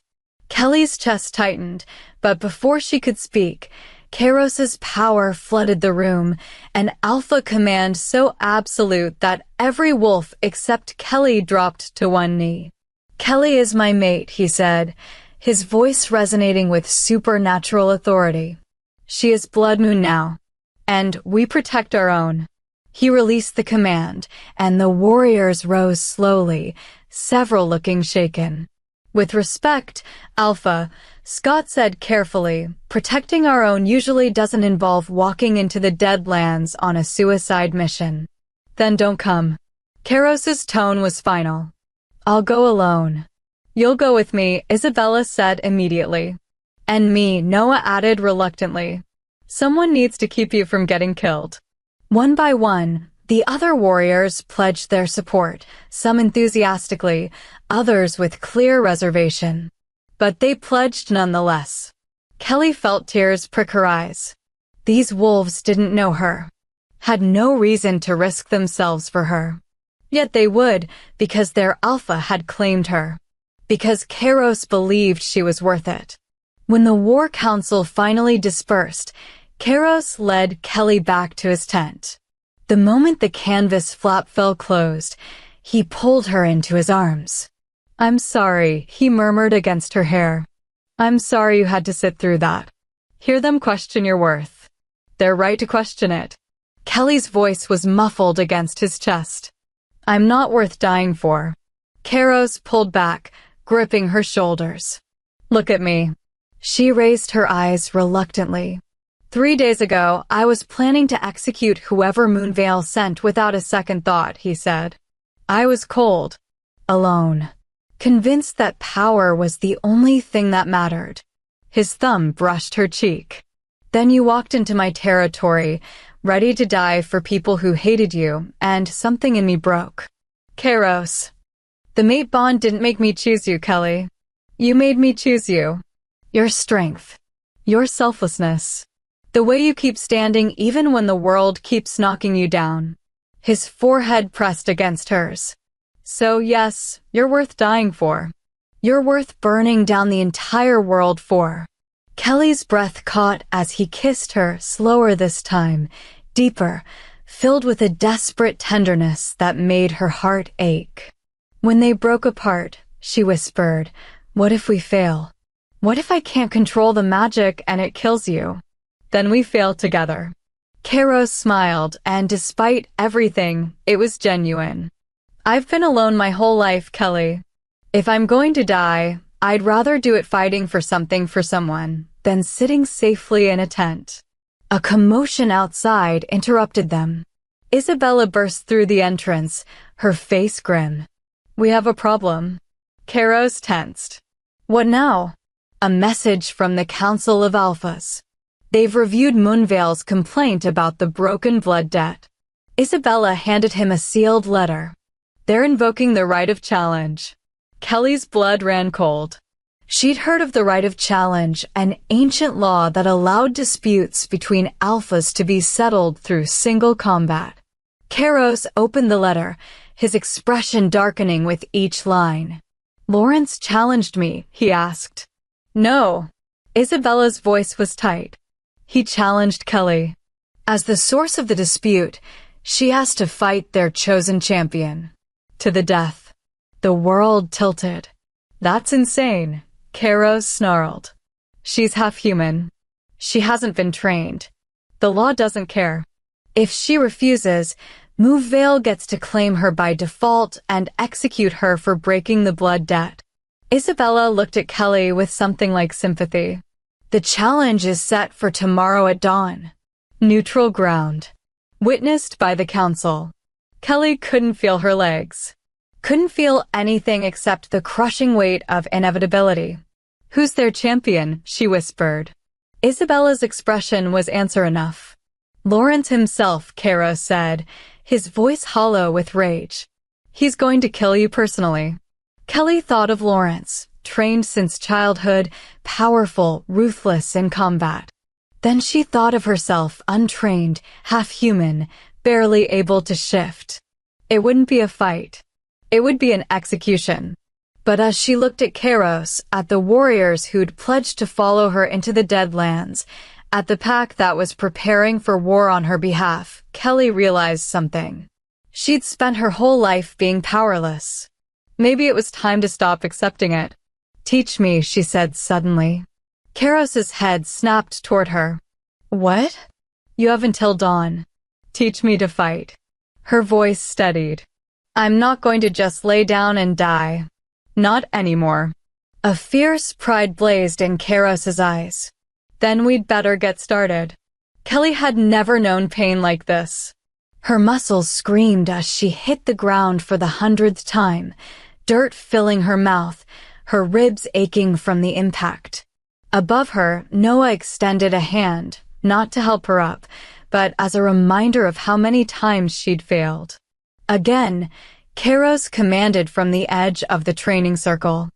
[SPEAKER 1] Kelly's chest tightened, but before she could speak, Kairos's power flooded the room, an alpha command so absolute that every wolf except Kelly dropped to one knee. Kelly is my mate, he said, his voice resonating with supernatural authority. She is Blood Moon now, and we protect our own. He released the command, and the warriors rose slowly, several looking shaken. With respect, Alpha, Scott said carefully, protecting our own usually doesn't involve walking into the Deadlands on a suicide mission. Then don't come. Kairos's tone was final. I'll go alone. You'll go with me, Isabella said immediately. And me, Noah added reluctantly. Someone needs to keep you from getting killed. One by one, the other warriors pledged their support, some enthusiastically, others with clear reservation. But they pledged nonetheless. Kelly felt tears prick her eyes. These wolves didn't know her, had no reason to risk themselves for her. Yet they would, because their alpha had claimed her. Because Kairos believed she was worth it. When the war council finally dispersed, Kairos led Kelly back to his tent. The moment the canvas flap fell closed, he pulled her into his arms. I'm sorry, he murmured against her hair. I'm sorry you had to sit through that. Hear them question your worth. They're right to question it. Kelly's voice was muffled against his chest. I'm not worth dying for. Kairos pulled back, gripping her shoulders. Look at me. She raised her eyes reluctantly. 3 days ago, I was planning to execute whoever Moonvale sent without a second thought, he said. I was cold, alone, convinced that power was the only thing that mattered. His thumb brushed her cheek. Then you walked into my territory, ready to die for people who hated you, and something in me broke. Kairos. The mate bond didn't make me choose you, Kelly. You made me choose you. Your strength. Your selflessness. The way you keep standing even when the world keeps knocking you down. His forehead pressed against hers. So yes, you're worth dying for. You're worth burning down the entire world for. Kelly's breath caught as he kissed her, slower this time, deeper, filled with a desperate tenderness that made her heart ache. When they broke apart, she whispered, "What if we fail? What if I can't control the magic and it kills you? Then we fail together." Kairos smiled, and despite everything, it was genuine. I've been alone my whole life, Kelly. If I'm going to die, I'd rather do it fighting for something for someone than sitting safely in a tent. A commotion outside interrupted them. Isabella burst through the entrance, her face grim. We have a problem. Kairos tensed. What now? A message from the Council of Alphas. They've reviewed Moonvale's complaint about the broken blood debt. Isabella handed him a sealed letter. They're invoking the right of challenge. Kelly's blood ran cold. She'd heard of the right of challenge, an ancient law that allowed disputes between alphas to be settled through single combat. Kairos opened the letter, his expression darkening with each line. Lawrence challenged me, he asked. No. Isabella's voice was tight. He challenged Kelly. As the source of the dispute, she has to fight their chosen champion. To the death. The world tilted. That's insane, Kairos snarled. She's half human. She hasn't been trained. The law doesn't care. If she refuses, Mouvale gets to claim her by default and execute her for breaking the blood debt. Isabella looked at Kelly with something like sympathy. The challenge is set for tomorrow at dawn. Neutral ground. Witnessed by the council. Kelly couldn't feel her legs. Couldn't feel anything except the crushing weight of inevitability. Who's their champion? She whispered. Isabella's expression was answer enough. Lawrence himself, Kairos said, his voice hollow with rage. He's going to kill you personally. Kelly thought of Lawrence, trained since childhood, powerful, ruthless in combat. Then she thought of herself, untrained, half-human, barely able to shift. It wouldn't be a fight. It would be an execution. But as she looked at Kairos, at the warriors who'd pledged to follow her into the Deadlands, at the pack that was preparing for war on her behalf, Kelly realized something. She'd spent her whole life being powerless. Maybe it was time to stop accepting it. Teach me, she said suddenly. Kairos's head snapped toward her. What? You have until dawn. Teach me to fight. Her voice steadied. I'm not going to just lay down and die. Not anymore. A fierce pride blazed in Kairos's eyes. Then we'd better get started. Kelly had never known pain like this. Her muscles screamed as she hit the ground for the 100th time, dirt filling her mouth, her ribs aching from the impact. Above her, Noah extended a hand, not to help her up, but as a reminder of how many times she'd failed. Again, Kairos commanded from the edge of the training circle.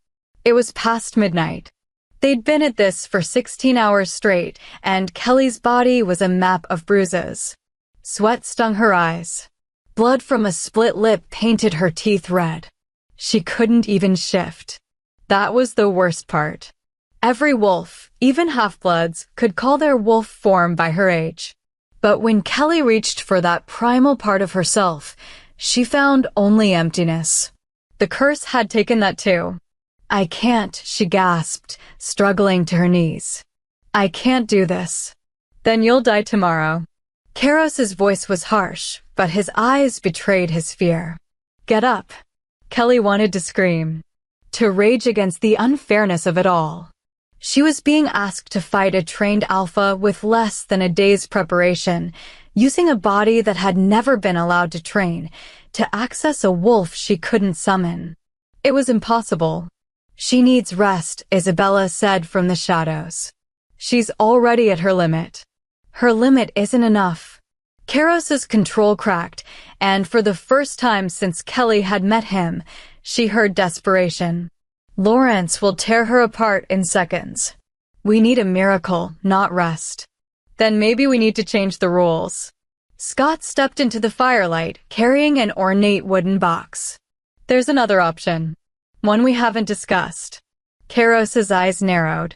[SPEAKER 1] It was past midnight. They'd been at this for 16 hours straight, and Kelly's body was a map of bruises. Sweat stung her eyes. Blood from a split lip painted her teeth red. She couldn't even shift. That was the worst part. Every wolf, even half-bloods, could call their wolf form by her age. But when Kelly reached for that primal part of herself, she found only emptiness. The curse had taken that too. I can't, she gasped, struggling to her knees. I can't do this. Then you'll die tomorrow. Kairos's voice was harsh, but his eyes betrayed his fear. Get up. Kelly wanted to scream, to rage against the unfairness of it all. She was being asked to fight a trained alpha with less than a day's preparation, using a body that had never been allowed to train, to access a wolf she couldn't summon. It was impossible. She needs rest, Isabella said from the shadows. She's already at her limit. Her limit isn't enough. Kairos's control cracked, and for the first time since Kelly had met him, she heard desperation. Lawrence will tear her apart in seconds. We need a miracle, not rest. Then maybe we need to change the rules. Scott stepped into the firelight, carrying an ornate wooden box. There's another option. One we haven't discussed. Kairos's eyes narrowed.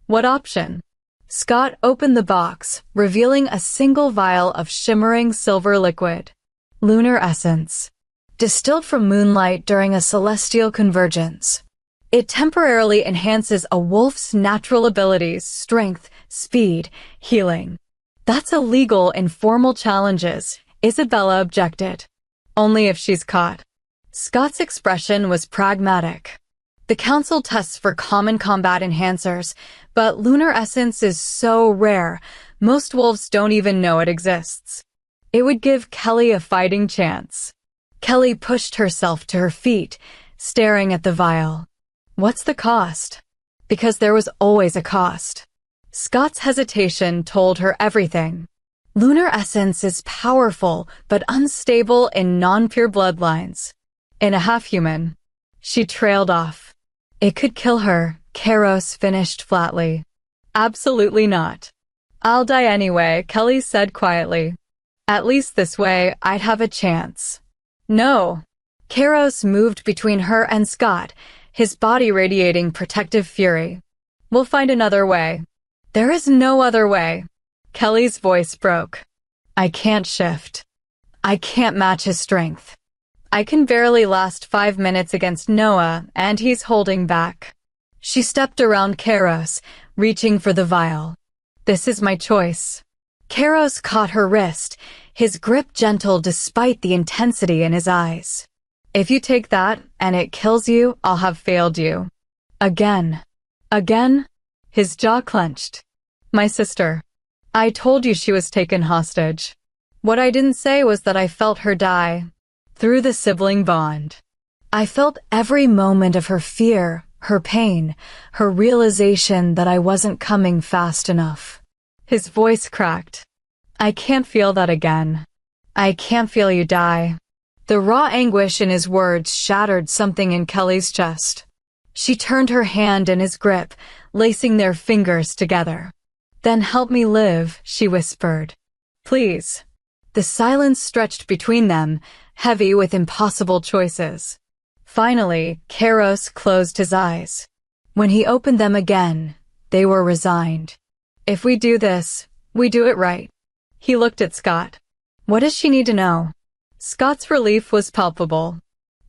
[SPEAKER 1] What option? Scott opened the box, revealing a single vial of shimmering silver liquid. Lunar essence. Distilled from moonlight during a celestial convergence. It temporarily enhances a wolf's natural abilities, strength, speed, healing. That's illegal in formal challenges, Isabella objected. Only if she's caught. Scott's expression was pragmatic. The council tests for common combat enhancers, but lunar essence is so rare, most wolves don't even know it exists. It would give Kelly a fighting chance. Kelly pushed herself to her feet, staring at the vial. What's the cost? Because there was always a cost. Scott's hesitation told her everything. Lunar essence is powerful, but unstable in non-pure bloodlines. In a half-human. She trailed off. It could kill her, Kairos finished flatly. Absolutely not. I'll die anyway, Kelly said quietly. At least this way, I'd have a chance. No. Kairos moved between her and Scott, his body radiating protective fury. We'll find another way. There is no other way. Kelly's voice broke. I can't shift. I can't match his strength. I can barely last 5 minutes against Noah, and he's holding back. She stepped around Kairos, reaching for the vial. This is my choice. Kairos caught her wrist, his grip gentle despite the intensity in his eyes. If you take that, and it kills you, I'll have failed you. Again. Again? His jaw clenched. My sister. I told you she was taken hostage. What I didn't say was that I felt her die. Through the sibling bond. I felt every moment of her fear, her pain, her realization that I wasn't coming fast enough. His voice cracked. I can't feel that again. I can't feel you die. The raw anguish in his words shattered something in Kelly's chest. She turned her hand in his grip, lacing their fingers together. Then help me live, she whispered. Please. The silence stretched between them, heavy with impossible choices. Finally, Kairos closed his eyes. When he opened them again, they were resigned. If we do this, we do it right. He looked at Scott. What does she need to know? Scott's relief was palpable.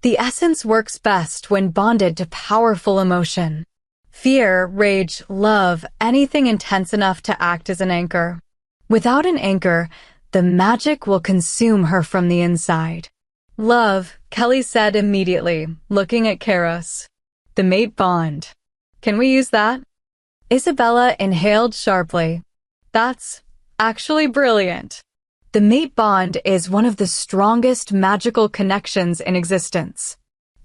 [SPEAKER 1] The essence works best when bonded to powerful emotion. Fear, rage, love, anything intense enough to act as an anchor. Without an anchor, the magic will consume her from the inside. Love, Kelly said immediately, looking at Kairos. The mate bond. Can we use that? Isabella inhaled sharply. That's actually brilliant. The mate bond is one of the strongest magical connections in existence.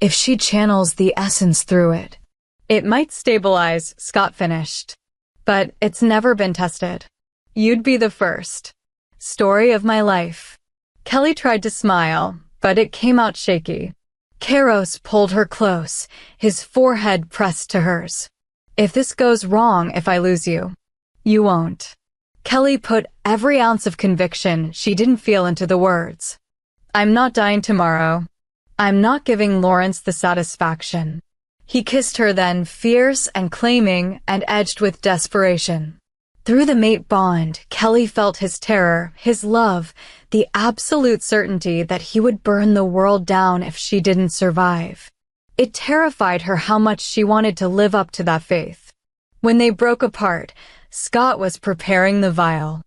[SPEAKER 1] If she channels the essence through it, it might stabilize, Scott finished. But it's never been tested. You'd be the first. Story of my life. Kelly tried to smile, but it came out shaky. Kairos pulled her close, his forehead pressed to hers. If this goes wrong if I lose you, you won't. Kelly put every ounce of conviction she didn't feel into the words. I'm not dying tomorrow. I'm not giving Lawrence the satisfaction. He kissed her then, fierce and claiming and edged with desperation. Through the mate bond, Kelly felt his terror, his love, the absolute certainty that he would burn the world down if she didn't survive. It terrified her how much she wanted to live up to that faith. When they broke apart, Scott was preparing the vial.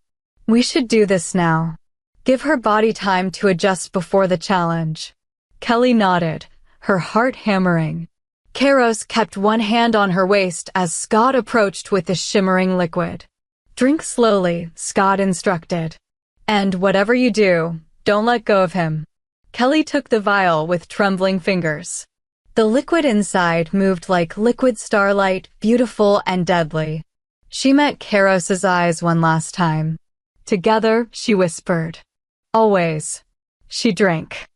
[SPEAKER 1] We should do this now. Give her body time to adjust before the challenge. Kelly nodded, her heart hammering. Kairos kept one hand on her waist as Scott approached with the shimmering liquid. Drink slowly, Scott instructed. And whatever you do, don't let go of him. Kelly took the vial with trembling fingers. The liquid inside moved like liquid starlight, beautiful and deadly. She met Kairos's eyes one last time. Together, she whispered. Always. She drank.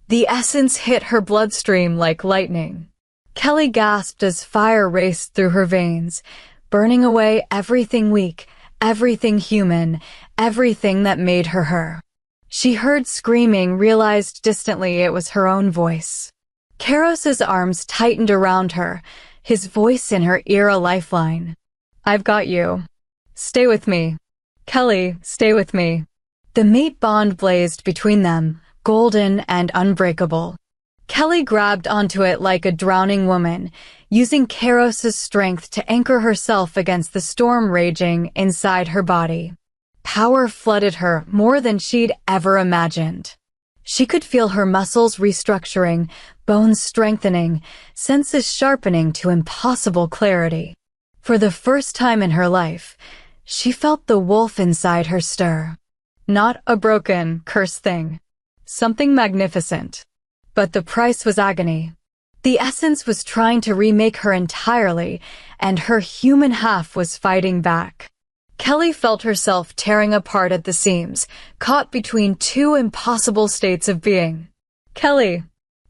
[SPEAKER 1] The essence hit her bloodstream like lightning. Kelly gasped as fire raced through her veins, burning away everything weak, everything human, everything that made her her. She heard screaming, realized distantly it was her own voice. Kairos's arms tightened around her, his voice in her ear a lifeline. I've got you. Stay with me. Kelly, stay with me. The mate bond blazed between them, golden and unbreakable. Kelly grabbed onto it like a drowning woman, using Kairos's strength to anchor herself against the storm raging inside her body. Power flooded her more than she'd ever imagined. She could feel her muscles restructuring, bones strengthening, senses sharpening to impossible clarity. For the first time in her life, she felt the wolf inside her stir. Not a broken, cursed thing. Something magnificent. But the price was agony. The essence was trying to remake her entirely, and her human half was fighting back. Kelly felt herself tearing apart at the seams, caught between two impossible states of being. Kelly.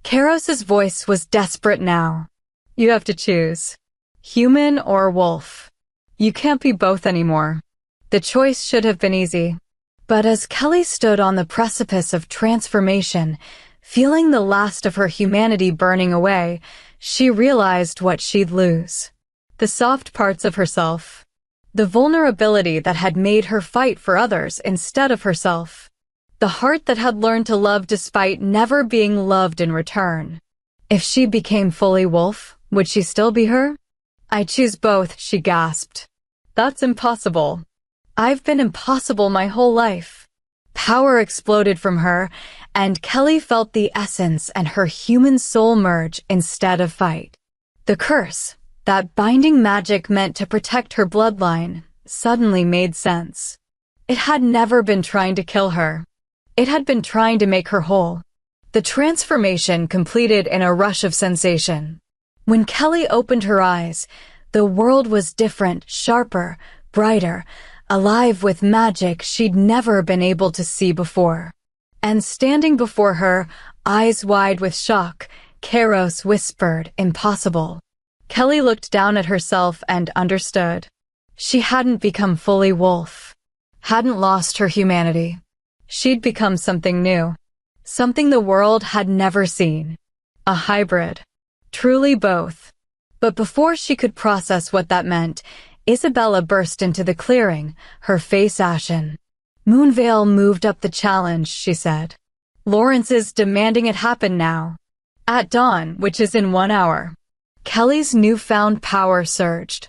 [SPEAKER 1] Kairos's voice was desperate now. You have to choose. Human or wolf. You can't be both anymore. The choice should have been easy. But as Kelly stood on the precipice of transformation, feeling the last of her humanity burning away, she realized what she'd lose. The soft parts of herself. The vulnerability that had made her fight for others instead of herself. The heart that had learned to love despite never being loved in return. If she became fully wolf, would she still be her? I choose both, she gasped. That's impossible. I've been impossible my whole life. Power exploded from her, and Kelly felt the essence and her human soul merge instead of fight. The curse, that binding magic meant to protect her bloodline, suddenly made sense. It had never been trying to kill her. It had been trying to make her whole. The transformation completed in a rush of sensation. When Kelly opened her eyes, the world was different, sharper, brighter, alive with magic she'd never been able to see before. And standing before her, eyes wide with shock, Kairos whispered, "Impossible." Kelly looked down at herself and understood. She hadn't become fully wolf. Hadn't lost her humanity. She'd become something new. Something the world had never seen. A hybrid. Truly both. But before she could process what that meant, Isabella burst into the clearing, her face ashen. "Moonvale moved up the challenge," she said. "Lawrence is demanding it happen now. At dawn, which is in 1 hour." Kelly's newfound power surged.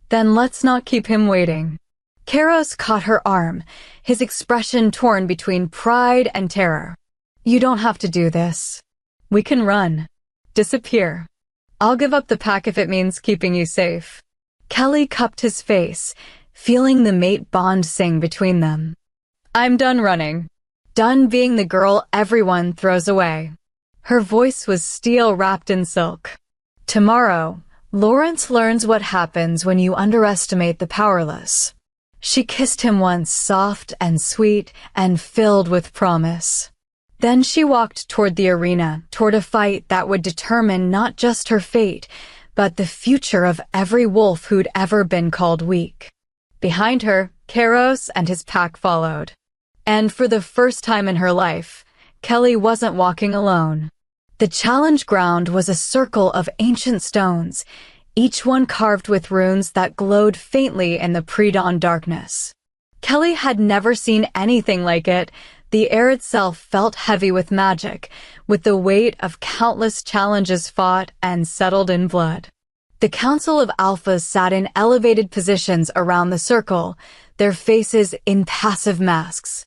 [SPEAKER 1] "Then let's not keep him waiting." Kairos caught her arm, his expression torn between pride and terror. "You don't have to do this. We can run. Disappear. I'll give up the pack if it means keeping you safe." Kelly cupped his face, feeling the mate bond sing between them. "I'm done running. Done being the girl everyone throws away." Her voice was steel wrapped in silk. "Tomorrow, Lawrence learns what happens when you underestimate the powerless." She kissed him once, soft and sweet and filled with promise. Then she walked toward the arena, toward a fight that would determine not just her fate, but the future of every wolf who'd ever been called weak. Behind her, Kairos and his pack followed. And for the first time in her life, Kelly wasn't walking alone. The challenge ground was a circle of ancient stones, each one carved with runes that glowed faintly in the pre-dawn darkness. Kelly had never seen anything like it. The air itself felt heavy with magic, with the weight of countless challenges fought and settled in blood. The Council of Alphas sat in elevated positions around the circle, their faces impassive masks.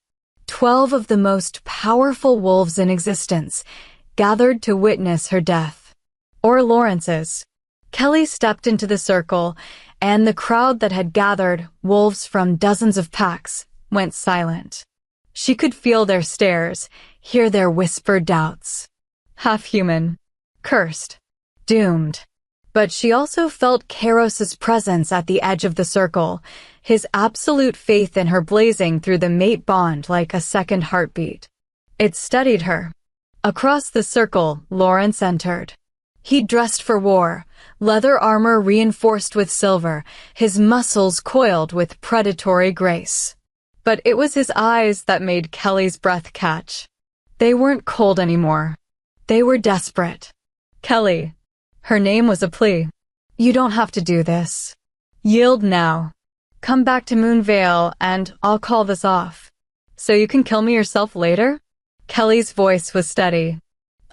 [SPEAKER 1] 12 of the most powerful wolves in existence gathered to witness her death. Or Lawrence's. Kelly stepped into the circle, and the crowd that had gathered, wolves from dozens of packs, went silent. She could feel their stares, hear their whispered doubts. Half human. Cursed. Doomed. But she also felt Kairos's presence at the edge of the circle, his absolute faith in her blazing through the mate bond like a second heartbeat. It steadied her. Across the circle, Lawrence entered. He dressed for war, leather armor reinforced with silver, his muscles coiled with predatory grace. But it was his eyes that made Kelly's breath catch. They weren't cold anymore. They were desperate. "Kelly." Her name was a plea. "You don't have to do this. Yield now. Come back to Moonvale and I'll call this off. So you can kill me yourself later?" Kelly's voice was steady.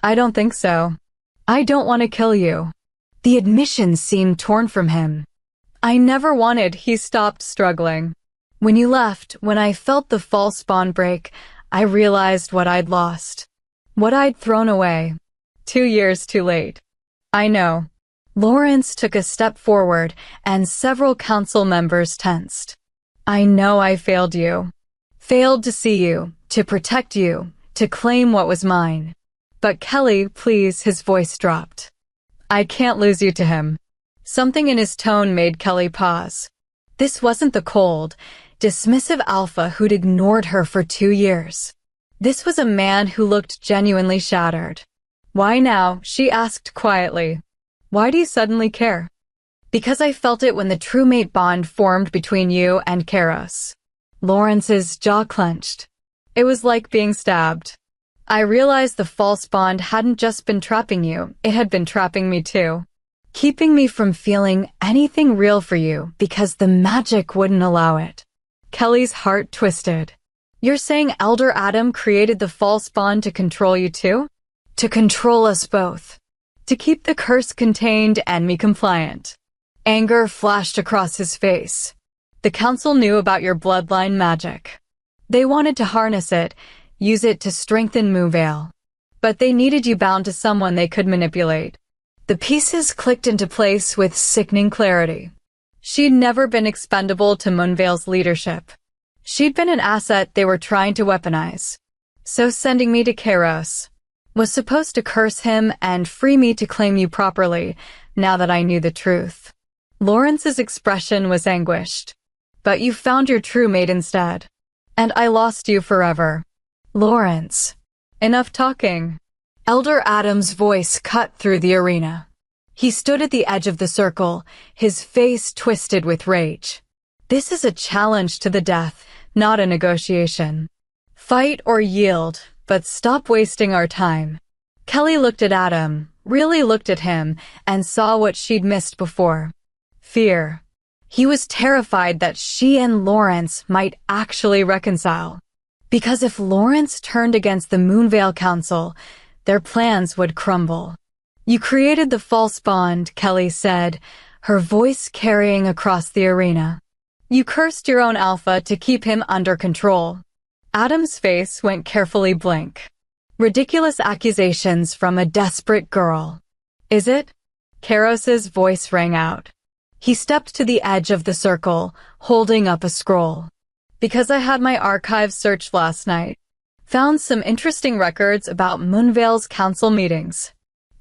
[SPEAKER 1] "I don't think so. I don't want to kill you." The admission seemed torn from him. "I never wanted," he stopped, struggling. "When you left, when I felt the false bond break, I realized what I'd lost. What I'd thrown away. 2 years too late." "I know." Lawrence took a step forward, and several council members tensed. "I know I failed you. Failed to see you, to protect you, to claim what was mine. But Kelly, please," his voice dropped. "I can't lose you to him." Something in his tone made Kelly pause. This wasn't the cold, dismissive alpha who'd ignored her for 2 years. This was a man who looked genuinely shattered. "Why now?" she asked quietly. "Why do you suddenly care?" "Because I felt it when the true mate bond formed between you and Kairos." Lawrence's jaw clenched. It was like being stabbed. "I realized the false bond hadn't just been trapping you, it had been trapping me too." keeping me from feeling anything real for you because the magic wouldn't allow it. Kelly's heart twisted. You're saying Elder Adam created the false bond to control you too? To control us both. To keep the curse contained and me compliant. Anger flashed across his face. The council knew about your bloodline magic. They wanted to harness it, use it to strengthen Moonvale. But they needed you bound to someone they could manipulate. The pieces clicked into place with sickening clarity. She'd never been expendable to Moonvale's leadership. She'd been an asset they were trying to weaponize. So sending me to Kairos was supposed to curse him and free me to claim you properly, now that I knew the truth. Lawrence's expression was anguished. But you found your true mate instead. And I lost you forever. Lawrence. Enough talking. Elder Adam's voice cut through the arena. He stood at the edge of the circle, his face twisted with rage. This is a challenge to the death, not a negotiation. Fight or yield, but stop wasting our time. Kelly looked at Adam, really looked at him, and saw what she'd missed before. Fear. He was terrified that she and Lawrence might actually reconcile. Because if Lawrence turned against the Moonvale Council, their plans would crumble. You created the false bond, Kelly said, her voice carrying across the arena. You cursed your own alpha to keep him under control. Adam's face went carefully blank. Ridiculous accusations from a desperate girl. Is it? Kairos's voice rang out. He stepped to the edge of the circle, holding up a scroll. Because I had my archives searched last night. Found some interesting records about Moonvale's council meetings,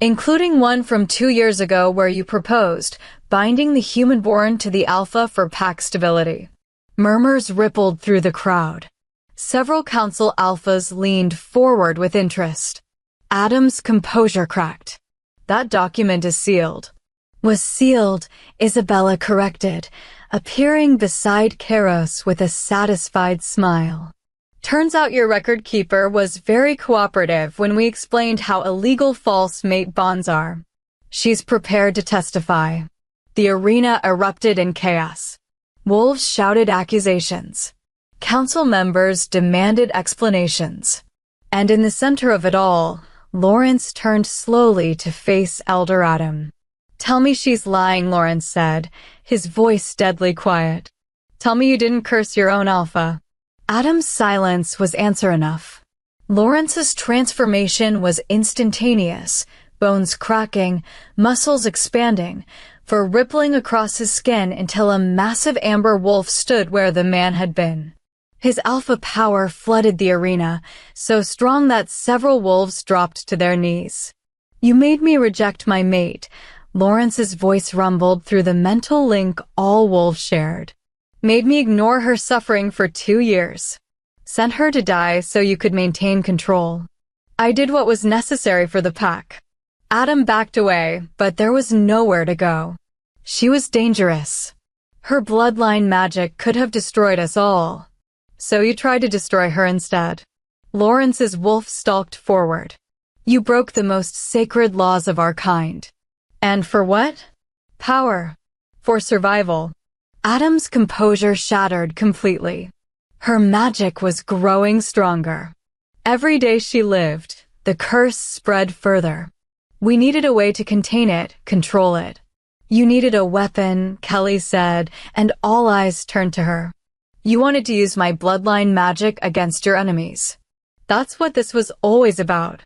[SPEAKER 1] including one from 2 years ago where you proposed binding the human-born to the Alpha for pack stability. Murmurs rippled through the crowd. Several council alphas leaned forward with interest. Adam's composure cracked. That document is sealed. Was sealed, Isabella corrected, appearing beside Kairos with a satisfied smile. Turns out your record keeper was very cooperative when we explained how illegal false mate bonds are. She's prepared to testify. The arena erupted in chaos. Wolves shouted accusations. Council members demanded explanations. And in the center of it all, Lawrence turned slowly to face Elder Adam. Tell me she's lying, Lawrence said, his voice deadly quiet. Tell me you didn't curse your own alpha. Adam's silence was answer enough. Lawrence's transformation was instantaneous, bones cracking, muscles expanding, fur rippling across his skin until a massive amber wolf stood where the man had been. His alpha power flooded the arena, so strong that several wolves dropped to their knees. You made me reject my mate, Lawrence's voice rumbled through the mental link all wolves shared. Made me ignore her suffering for 2 years. Sent her to die so you could maintain control. I did what was necessary for the pack. Adam backed away, but there was nowhere to go. She was dangerous. Her bloodline magic could have destroyed us all. So you tried to destroy her instead. Lawrence's wolf stalked forward. You broke the most sacred laws of our kind. And for what? Power. For survival. Adam's composure shattered completely. Her magic was growing stronger. Every day she lived, the curse spread further. We needed a way to contain it, control it. You needed a weapon, Kelly said, and all eyes turned to her. You wanted to use my bloodline magic against your enemies. That's what this was always about.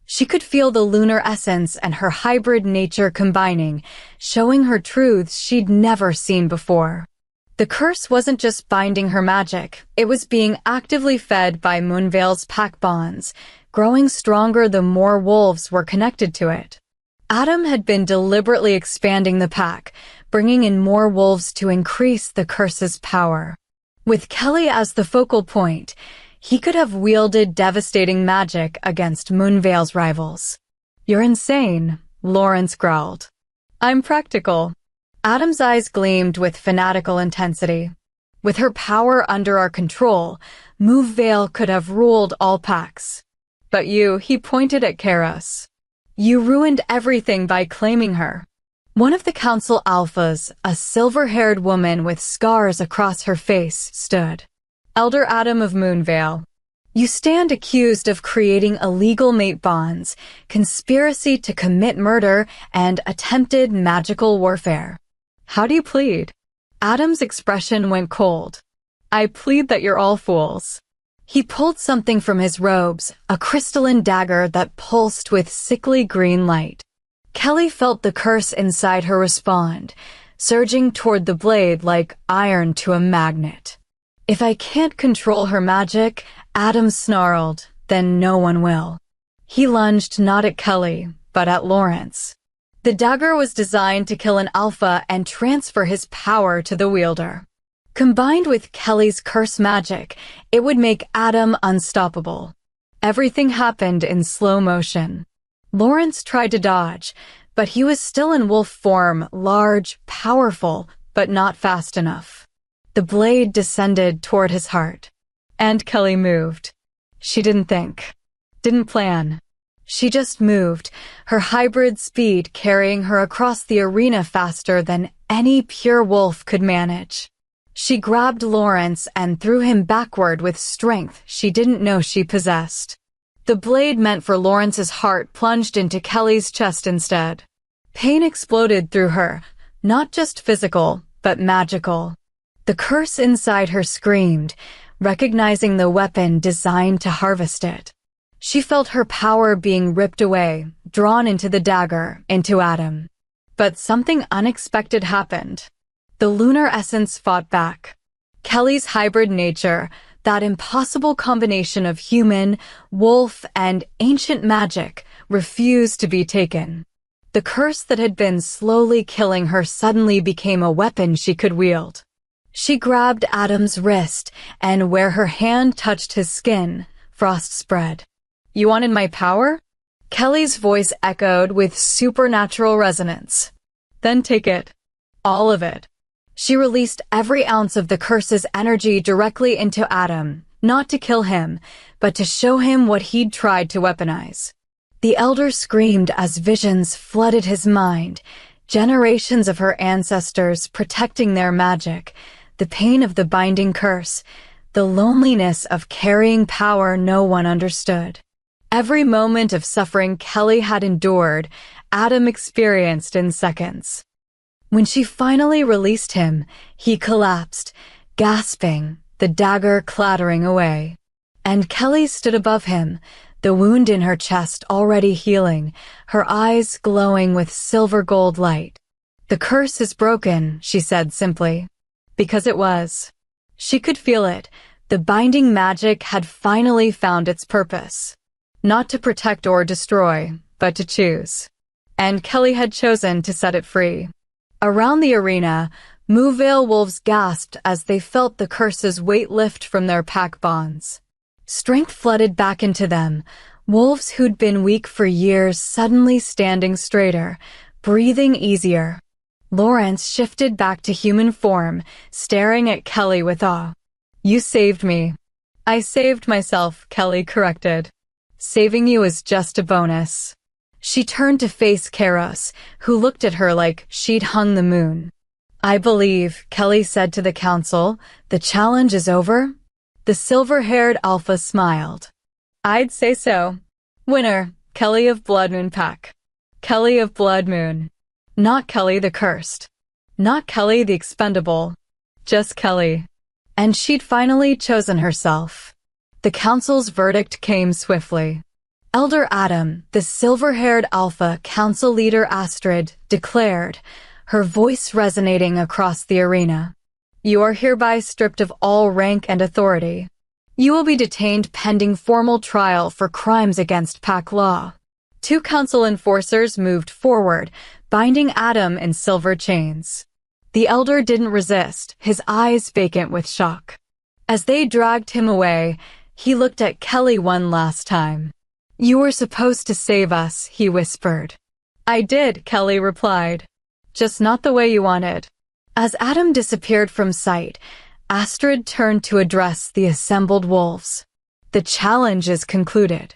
[SPEAKER 1] She could feel the lunar essence and her hybrid nature combining, showing her truths she'd never seen before. The curse wasn't just binding her magic, it was being actively fed by Moonvale's pack bonds, growing stronger the more wolves were connected to it. Adam had been deliberately expanding the pack, bringing in more wolves to increase the curse's power. With Kelly as the focal point, he could have wielded devastating magic against Moonvale's rivals. You're insane, Lawrence growled. I'm practical. Adam's eyes gleamed with fanatical intensity. With her power under our control, Moonvale could have ruled all packs. But you, he pointed at Kairos. You ruined everything by claiming her. One of the council alphas, a silver-haired woman with scars across her face, stood. Elder Adam of Moonvale, you stand accused of creating illegal mate bonds, conspiracy to commit murder, and attempted magical warfare. How do you plead? Adam's expression went cold. I plead that you're all fools. He pulled something from his robes, a crystalline dagger that pulsed with sickly green light. Kelly felt the curse inside her respond, surging toward the blade like iron to a magnet. If I can't control her magic, Adam snarled, then no one will. He lunged not at Kelly, but at Lawrence. The dagger was designed to kill an alpha and transfer his power to the wielder. Combined with Kelly's curse magic, it would make Adam unstoppable. Everything happened in slow motion. Lawrence tried to dodge, but he was still in wolf form, large, powerful, but not fast enough. The blade descended toward his heart. And Kelly moved. She didn't think. Didn't plan. She just moved, her hybrid speed carrying her across the arena faster than any pure wolf could manage. She grabbed Lawrence and threw him backward with strength she didn't know she possessed. The blade meant for Lawrence's heart plunged into Kelly's chest instead. Pain exploded through her, not just physical, but magical. The curse inside her screamed, recognizing the weapon designed to harvest it. She felt her power being ripped away, drawn into the dagger, into Adam. But something unexpected happened. The lunar essence fought back. Kelly's hybrid nature, that impossible combination of human, wolf, and ancient magic, refused to be taken. The curse that had been slowly killing her suddenly became a weapon she could wield. She grabbed Adam's wrist, and where her hand touched his skin, frost spread. You wanted my power? Kelly's voice echoed with supernatural resonance. Then take it. All of it. She released every ounce of the curse's energy directly into Adam, not to kill him, but to show him what he'd tried to weaponize. The elder screamed as visions flooded his mind, generations of her ancestors protecting their magic, the pain of the binding curse, the loneliness of carrying power no one understood. Every moment of suffering Kelly had endured, Adam experienced in seconds. When she finally released him, he collapsed, gasping, the dagger clattering away. And Kelly stood above him, the wound in her chest already healing, her eyes glowing with silver gold light. The curse is broken, she said simply. Because it was. She could feel it. The binding magic had finally found its purpose. Not to protect or destroy, but to choose. And Kelly had chosen to set it free. Around the arena, Moovale wolves gasped as they felt the curse's weight lift from their pack bonds. Strength flooded back into them, wolves who'd been weak for years suddenly standing straighter, breathing easier. Lawrence shifted back to human form, staring at Kelly with awe. You saved me. I saved myself, Kelly corrected. Saving you is just a bonus. She turned to face Kairos, who looked at her like she'd hung the moon. I believe, Kelly said to the council, the challenge is over? The silver-haired alpha smiled. I'd say so. Winner, Kelly of Blood Moon Pack. Kelly of Blood Moon. Not Kelly the Cursed. Not Kelly the Expendable. Just Kelly. And she'd finally chosen herself. The council's verdict came swiftly. Elder Adam, the silver-haired alpha council leader Astrid, declared, her voice resonating across the arena. You are hereby stripped of all rank and authority. You will be detained pending formal trial for crimes against pack law. 2 council enforcers moved forward, binding Adam in silver chains. The elder didn't resist, his eyes vacant with shock. As they dragged him away, he looked at Kelly one last time. You were supposed to save us, he whispered. I did, Kelly replied. Just not the way you wanted. As Adam disappeared from sight, Astrid turned to address the assembled wolves. The challenge is concluded.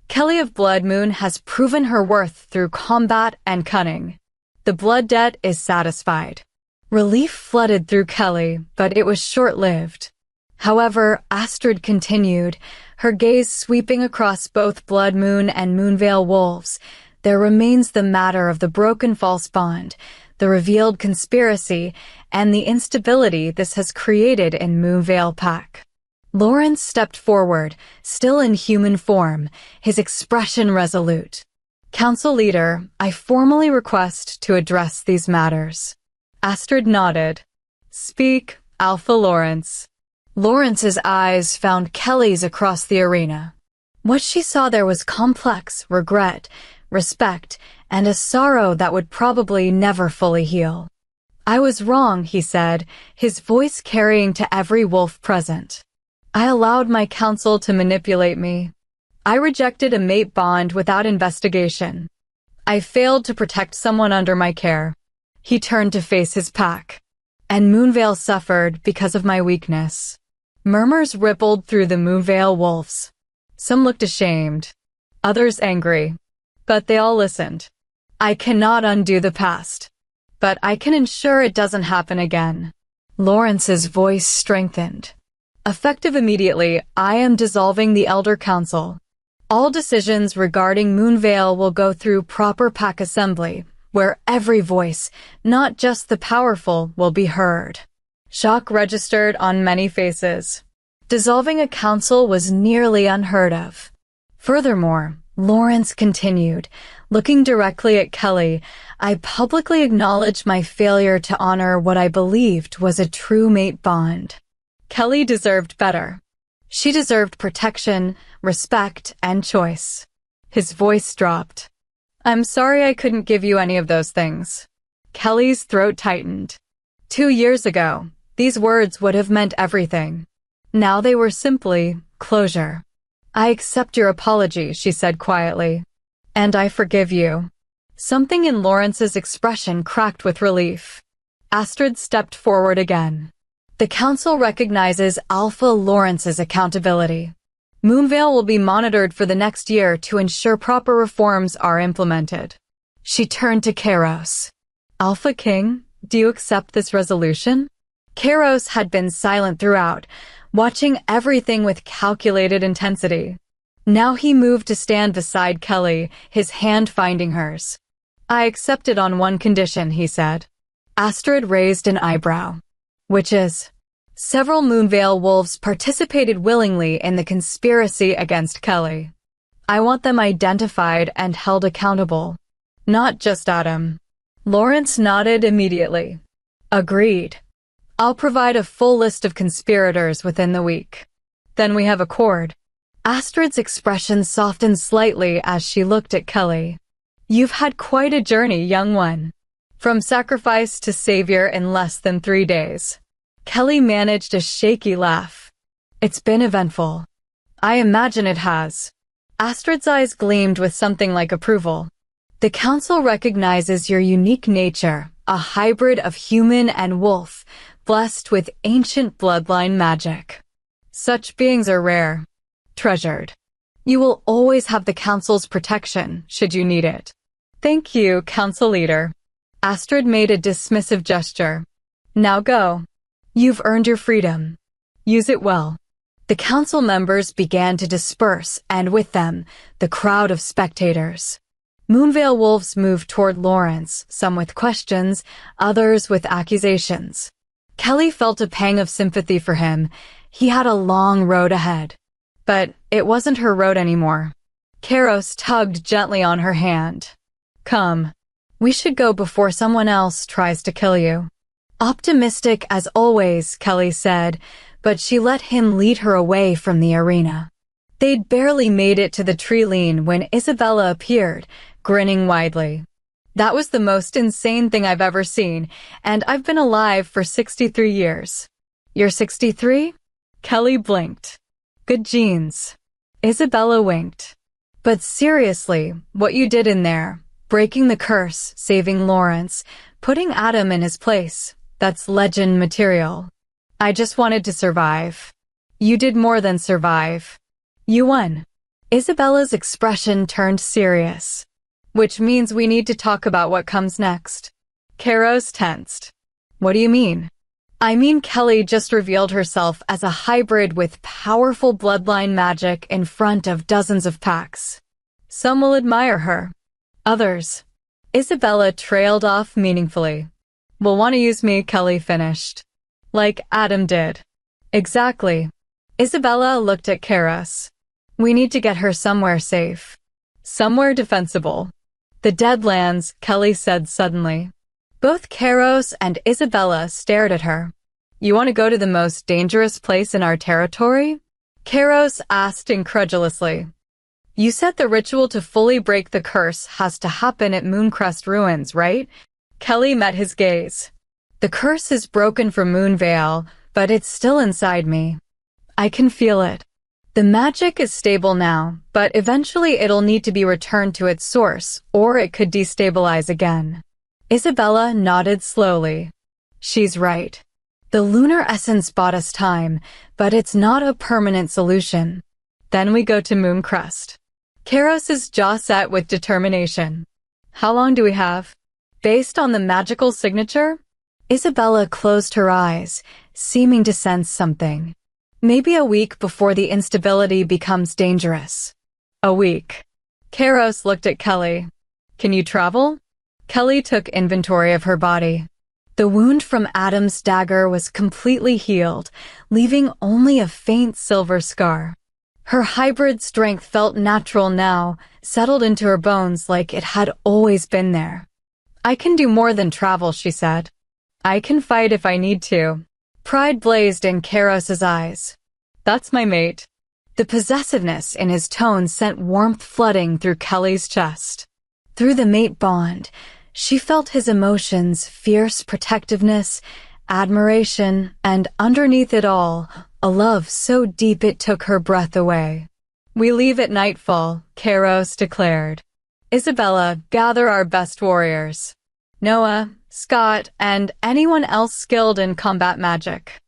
[SPEAKER 1] Kelly of Blood Moon has proven her worth through combat and cunning. The blood debt is satisfied. Relief flooded through Kelly, but it was short-lived. However, Astrid continued, her gaze sweeping across both Blood Moon and Moonveil wolves. There remains the matter of the broken false bond, the revealed conspiracy, and the instability this has created in Moonveil Pack. Lawrence stepped forward, still in human form, his expression resolute. Council leader, I formally request to address these matters. Astrid nodded. Speak, Alpha Lawrence. Lawrence's eyes found Kelly's across the arena. What she saw there was complex regret, respect, and a sorrow that would probably never fully heal. I was wrong, he said, his voice carrying to every wolf present. I allowed my council to manipulate me. I rejected a mate bond without investigation. I failed to protect someone under my care. He turned to face his pack. And Moonveil suffered because of my weakness. Murmurs rippled through the Moonveil wolves. Some looked ashamed, others angry, but they all listened. I cannot undo the past, but I can ensure it doesn't happen again. Lawrence's voice strengthened. Effective immediately, I am dissolving the Elder Council. All decisions regarding Moonveil will go through proper pack assembly, where every voice, not just the powerful, will be heard. Shock registered on many faces. Dissolving a council was nearly unheard of. Furthermore, Lawrence continued, looking directly at Kelly, I publicly acknowledge my failure to honor what I believed was a true mate bond. Kelly deserved better. She deserved protection, respect, and choice. His voice dropped. I'm sorry I couldn't give you any of those things. Kelly's throat tightened. 2 years ago, these words would have meant everything. Now they were simply closure. I accept your apology, she said quietly. And I forgive you. Something in Lawrence's expression cracked with relief. Astrid stepped forward again. The council recognizes Alpha Lawrence's accountability. Moonveil will be monitored for the next year to ensure proper reforms are implemented. She turned to Kairos. Alpha King, do you accept this resolution? Kairos had been silent throughout, watching everything with calculated intensity. Now he moved to stand beside Kelly, his hand finding hers. I accept it on one condition, he said. Astrid raised an eyebrow. Which is? Several Moonveil wolves participated willingly in the conspiracy against Kelly. I want them identified and held accountable. Not just Adam. Lawrence nodded immediately. Agreed. I'll provide a full list of conspirators within the week. Then we have a accord. Astrid's expression softened slightly as she looked at Kelly. You've had quite a journey, young one. From sacrifice to savior in less than 3 days. Kelly managed a shaky laugh. It's been eventful. I imagine it has. Astrid's eyes gleamed with something like approval. The council recognizes your unique nature, a hybrid of human and wolf, blessed with ancient bloodline magic. Such beings are rare, treasured. You will always have the council's protection, should you need it. Thank you, council leader. Astrid made a dismissive gesture. Now go. You've earned your freedom. Use it well. The council members began to disperse, and with them, the crowd of spectators. Moonveil wolves moved toward Lawrence, some with questions, others with accusations. Kelly felt a pang of sympathy for him. He had a long road ahead. But it wasn't her road anymore. Kairos tugged gently on her hand. Come. We should go before someone else tries to kill you. Optimistic as always, Kelly said, but she let him lead her away from the arena. They'd barely made it to the tree lean when Isabella appeared, grinning widely. That was the most insane thing I've ever seen, and I've been alive for 63 years. You're 63? Kelly blinked. Good genes. Isabella winked. But seriously, what you did in there, breaking the curse, saving Lawrence, putting Adam in his place, that's legend material. I just wanted to survive. You did more than survive. You won. Isabella's expression turned serious. Which means we need to talk about what comes next. Kairos tensed. What do you mean? I mean, Kelly just revealed herself as a hybrid with powerful bloodline magic in front of dozens of packs. Some will admire her. Others. Isabella trailed off meaningfully. Will want to use me, Kelly finished. Like Adam did. Exactly. Isabella looked at Kairos. We need to get her somewhere safe. Somewhere defensible. The Deadlands, Kelly said suddenly. Both Kairos and Isabella stared at her. You want to go to the most dangerous place in our territory? Kairos asked incredulously. You said the ritual to fully break the curse has to happen at Mooncrest Ruins, right? Kelly met his gaze. The curse is broken from Moonvale, but it's still inside me. I can feel it. The magic is stable now, but eventually it'll need to be returned to its source, or it could destabilize again. Isabella nodded slowly. She's right. The lunar essence bought us time, but it's not a permanent solution. Then we go to Mooncrest. Kairos's jaw set with determination. How long do we have? Based on the magical signature? Isabella closed her eyes, seeming to sense something. Maybe a week before the instability becomes dangerous. A week. Kairos looked at Kelly. Can you travel? Kelly took inventory of her body. The wound from Adam's dagger was completely healed, leaving only a faint silver scar. Her hybrid strength felt natural now, settled into her bones like it had always been there. I can do more than travel, she said. I can fight if I need to. Pride blazed in Kairos's eyes. That's my mate. The possessiveness in his tone sent warmth flooding through Kelly's chest. Through the mate bond, she felt his emotions, fierce protectiveness, admiration, and underneath it all, a love so deep it took her breath away. We leave at nightfall, Kairos declared. Isabella, gather our best warriors. Noah, Scott, and anyone else skilled in combat magic.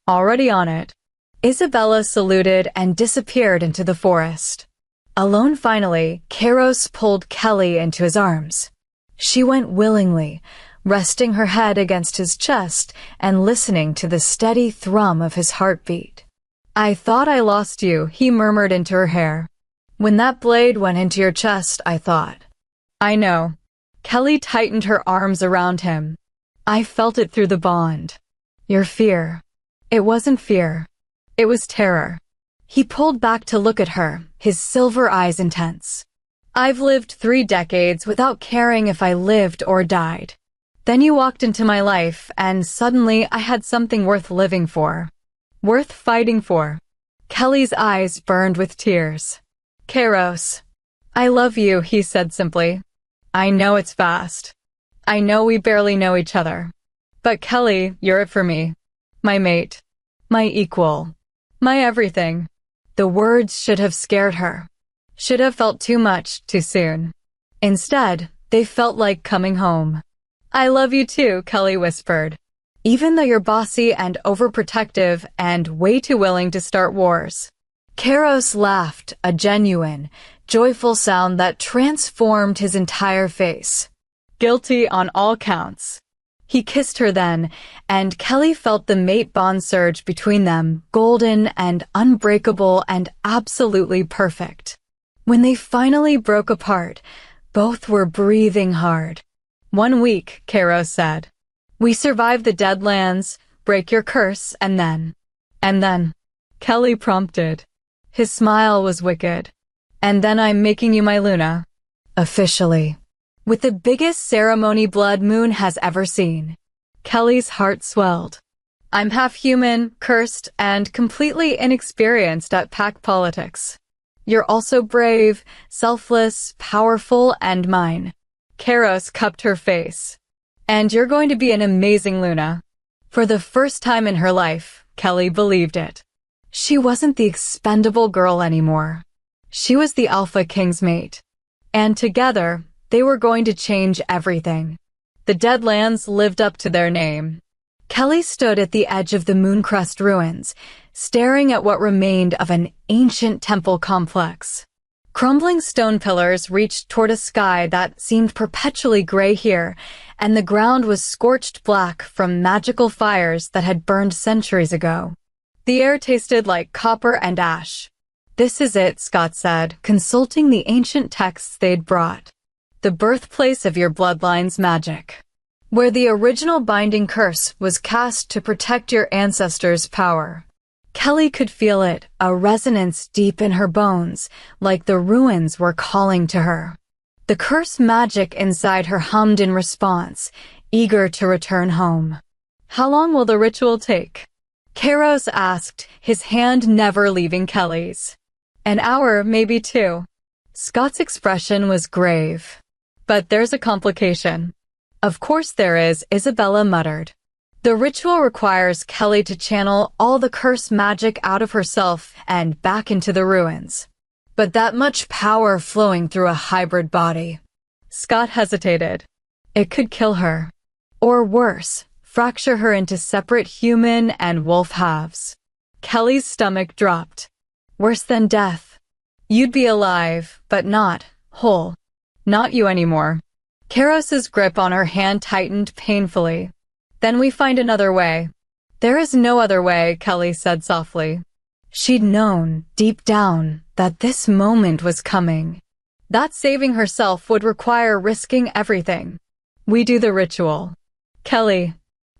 [SPEAKER 1] Already on it. Isabella saluted and disappeared into the forest. Alone finally, Kairos pulled Kelly into his arms. She went willingly, resting her head against his chest and listening to the steady thrum of his heartbeat. I thought I lost you, he murmured into her hair. When that blade went into your chest, I thought. I know. Kelly tightened her arms around him. I felt it through the bond. Your fear. It wasn't fear. It was terror. He pulled back to look at her, his silver eyes intense. I've lived 3 decades without caring if I lived or died. Then you walked into my life, and suddenly I had something worth living for. Worth fighting for. Kelly's eyes burned with tears. Kairos. I love you, he said simply. I know it's fast. I know we barely know each other. But Kelly, you're it for me. My mate. My equal. My everything. The words should have scared her. Should have felt too much, too soon. Instead, they felt like coming home. I love you too, Kelly whispered. Even though you're bossy and overprotective and way too willing to start wars. Kairos laughed, a genuine, joyful sound that transformed his entire face. Guilty on all counts. He kissed her then, and Kelly felt the mate bond surge between them, golden and unbreakable and absolutely perfect. When they finally broke apart, both were breathing hard. 1 week, Kairos said. We survived the Deadlands, break your curse, and then. Kelly prompted. His smile was wicked. And then I'm making you my Luna. Officially. With the biggest ceremony Blood Moon has ever seen. Kelly's heart swelled. I'm half human, cursed, and completely inexperienced at pack politics. You're also brave, selfless, powerful, and mine. Kairos cupped her face. And you're going to be an amazing Luna. For the first time in her life, Kelly believed it. She wasn't the expendable girl anymore. She was the Alpha King's mate. And together, they were going to change everything. The Deadlands lived up to their name. Kelly stood at the edge of the Mooncrest ruins, staring at what remained of an ancient temple complex. Crumbling stone pillars reached toward a sky that seemed perpetually gray here, and the ground was scorched black from magical fires that had burned centuries ago. The air tasted like copper and ash. "This is it," Scott said, consulting the ancient texts they'd brought. "The birthplace of your bloodline's magic. Where the original binding curse was cast to protect your ancestors' power." Kelly could feel it, a resonance deep in her bones, like the ruins were calling to her. The curse magic inside her hummed in response, eager to return home. "How long will the ritual take?" Kairos asked, his hand never leaving Kelly's. "An hour, maybe 2. Scott's expression was grave. "But there's a complication." "Of course there is," Isabella muttered. "The ritual requires Kelly to channel all the curse magic out of herself and back into the ruins. But that much power flowing through a hybrid body." Scott hesitated. "It could kill her. Or worse, fracture her into separate human and wolf halves." Kelly's stomach dropped. "Worse than death. You'd be alive, but not whole. Not you anymore." Kairos's grip on her hand tightened painfully. "Then we find another way." "There is no other way," Kelly said softly. She'd known, deep down, that this moment was coming. That saving herself would require risking everything. "We do the ritual." "Kelly."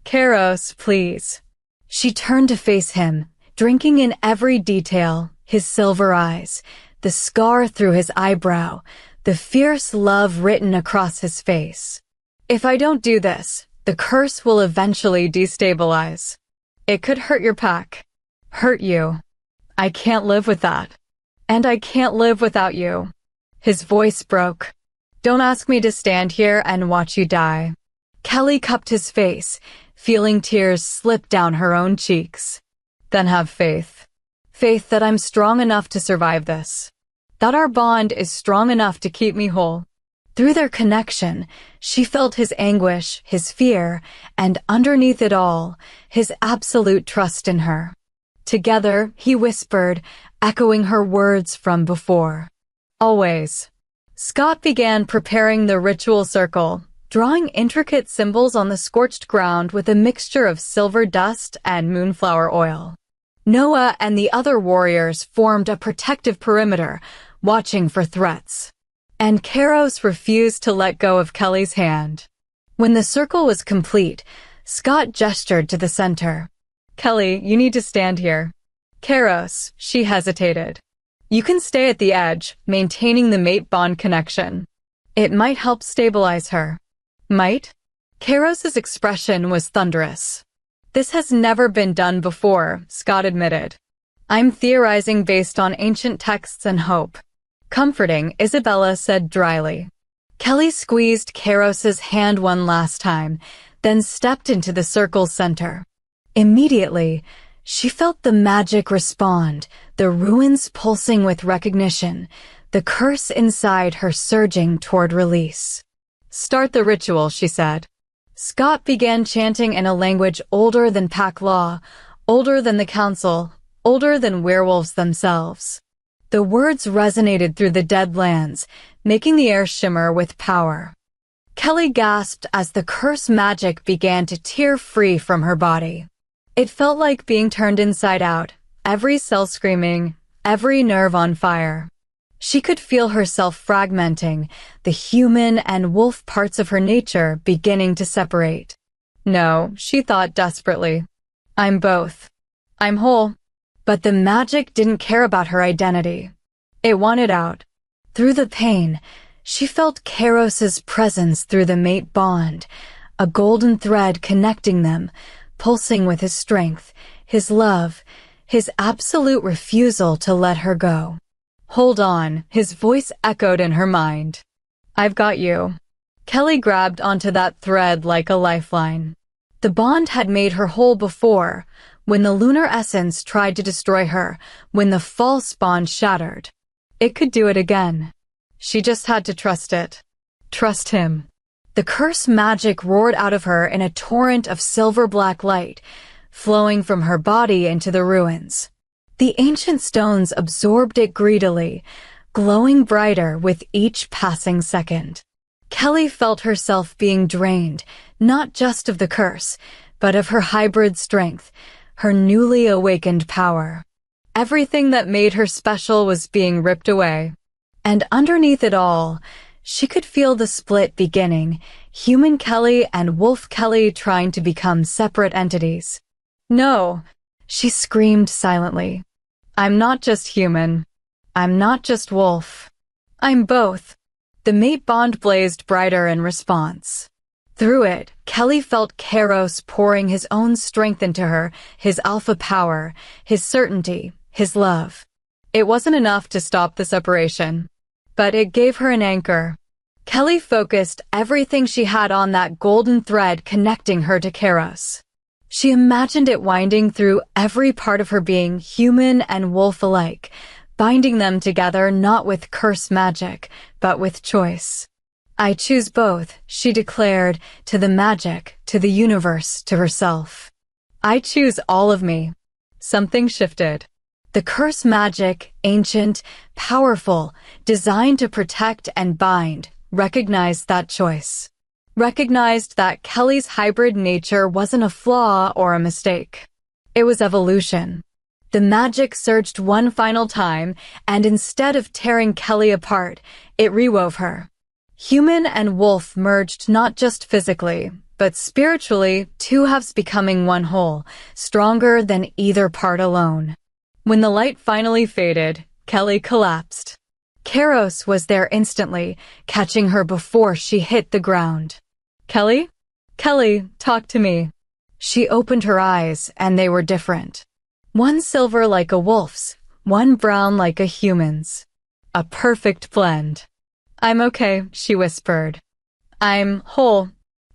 [SPEAKER 1] "Kairos, please." She turned to face him, drinking in every detail, his silver eyes, the scar through his eyebrow, the fierce love written across his face. "If I don't do this, the curse will eventually destabilize. It could hurt your pack. Hurt you. I can't live with that. And I can't live without you." His voice broke. "Don't ask me to stand here and watch you die." Kelly cupped his face, feeling tears slip down her own cheeks. "Then have faith. Faith that I'm strong enough to survive this. That our bond is strong enough to keep me whole." Through their connection, she felt his anguish, his fear, and underneath it all, his absolute trust in her. Together, he whispered, echoing her words from before. "Always." Scott began preparing the ritual circle, drawing intricate symbols on the scorched ground with a mixture of silver dust and moonflower oil. Noah and the other warriors formed a protective perimeter, watching for threats. And Kairos refused to let go of Kelly's hand. When the circle was complete, Scott gestured to the center. "Kelly, you need to stand here." "Kairos," she hesitated. "You can stay at the edge, maintaining the mate bond connection. It might help stabilize her." "Might?" Kairos's expression was thunderous. "This has never been done before," Scott admitted. "I'm theorizing based on ancient texts and hope." "Comforting," Isabella said dryly. Kelly squeezed Kairos's hand one last time, then stepped into the circle's center. Immediately, she felt the magic respond, the ruins pulsing with recognition, the curse inside her surging toward release. "Start the ritual," she said. Scott began chanting in a language older than pack law, older than the council, older than werewolves themselves. The words resonated through the dead lands, making the air shimmer with power. Kelly gasped as the curse magic began to tear free from her body. It felt like being turned inside out, every cell screaming, every nerve on fire. She could feel herself fragmenting, the human and wolf parts of her nature beginning to separate. "No," she thought desperately. "I'm both. I'm whole." But the magic didn't care about her identity. It wanted out. Through the pain, she felt Kairos's presence through the mate bond, a golden thread connecting them, pulsing with his strength, his love, his absolute refusal to let her go. "Hold on," his voice echoed in her mind. "I've got you." Kelly grabbed onto that thread like a lifeline. The bond had made her whole before, when the lunar essence tried to destroy her, when the false bond shattered. It could do it again. She just had to trust it. Trust him. The curse magic roared out of her in a torrent of silver-black light, flowing from her body into the ruins. The ancient stones absorbed it greedily, glowing brighter with each passing second. Kelly felt herself being drained, not just of the curse, but of her hybrid strength, her newly awakened power. Everything that made her special was being ripped away. And underneath it all, she could feel the split beginning, human Kelly and wolf Kelly trying to become separate entities. No, she screamed silently. I'm not just human. I'm not just wolf. I'm both. The mate bond blazed brighter in response. Through it, Kelly felt Kairos pouring his own strength into her, his alpha power, his certainty, his love. It wasn't enough to stop the separation, but it gave her an anchor. Kelly focused everything she had on that golden thread connecting her to Kairos. She imagined it winding through every part of her being, human and wolf alike, binding them together not with curse magic, but with choice. I choose both, she declared, to the magic, to the universe, to herself. I choose all of me. Something shifted. The curse magic, ancient, powerful, designed to protect and bind, recognized that choice. Recognized that Kelly's hybrid nature wasn't a flaw or a mistake. It was evolution. The magic surged one final time, and instead of tearing Kelly apart, it rewove her. Human and wolf merged not just physically, but spiritually, two halves becoming one whole, stronger than either part alone. When the light finally faded, Kelly collapsed. Kairos was there instantly, catching her before she hit the ground. Kelly? Kelly, talk to me. She opened her eyes, and they were different. One silver like a wolf's, one brown like a human's. A perfect blend. I'm okay, she whispered. I'm whole.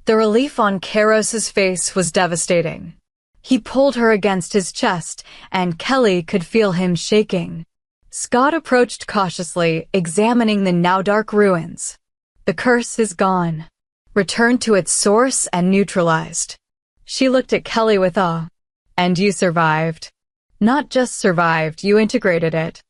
[SPEAKER 1] The relief on Kairos's face was devastating. He pulled her against his chest, and Kelly could feel him shaking. Scott approached cautiously, examining the now dark ruins. The curse is gone. Returned to its source and neutralized. She looked at Kelly with awe. And you survived. Not just survived, you integrated it.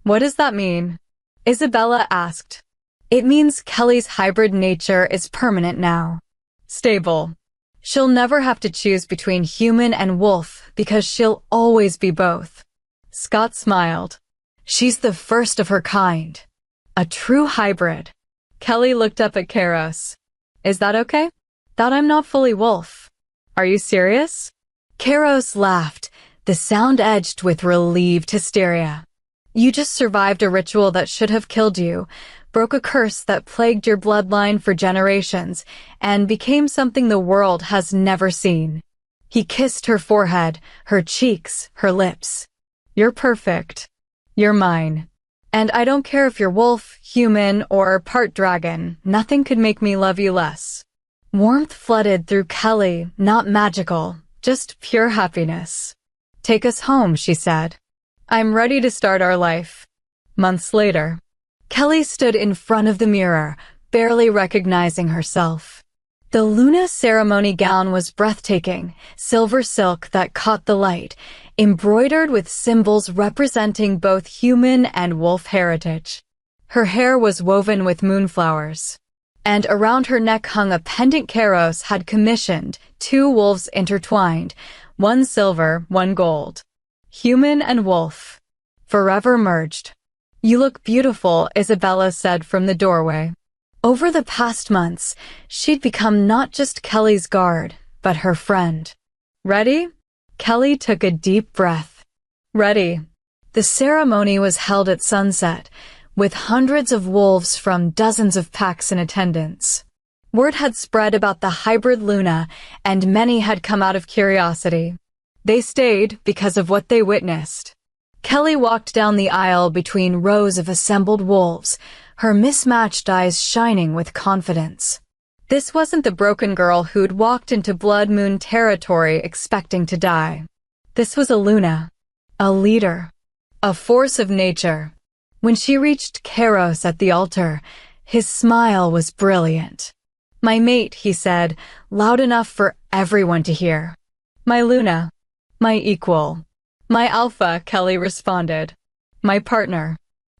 [SPEAKER 1] What does that mean? Isabella asked. It means Kelly's hybrid nature is permanent now. Stable. She'll never have to choose between human and wolf because she'll always be both. Scott smiled. She's the first of her kind. A true hybrid. Kelly looked up at Kairos. Is that okay? That I'm not fully wolf. Are you serious? Kairos laughed, the sound edged with relieved hysteria. You just survived a ritual that should have killed you, broke a curse that plagued your bloodline for generations, and became something the world has never seen. He kissed her forehead, her cheeks, her lips. You're perfect. You're mine. And I don't care if you're wolf, human, or part dragon, nothing could make me love you less. Warmth flooded through Kelly, not magical, just pure happiness. Take us home, she said. I'm ready to start our life. Months later, Kelly stood in front of the mirror, barely recognizing herself. The Luna ceremony gown was breathtaking, silver silk that caught the light, embroidered with symbols representing both human and wolf heritage. Her hair was woven with moonflowers, and around her neck hung a pendant Kairos had commissioned, two wolves intertwined, one silver, one gold. Human and wolf, forever merged. You look beautiful, Isabella said from the doorway. Over the past months, she'd become not just Kelly's guard, but her friend. Ready? Kelly took a deep breath. Ready. The ceremony was held at sunset, with hundreds of wolves from dozens of packs in attendance. Word had spread about the hybrid Luna, and many had come out of curiosity. They stayed because of what they witnessed. Kelly walked down the aisle between rows of assembled wolves, her mismatched eyes shining with confidence. This wasn't the broken girl who'd walked into Blood Moon territory expecting to die. This was a Luna, a leader, a force of nature. When she reached Kairos at the altar, his smile was brilliant. My mate, he said, loud enough for everyone to hear. My Luna, my equal. My alpha, Kelly responded. My partner.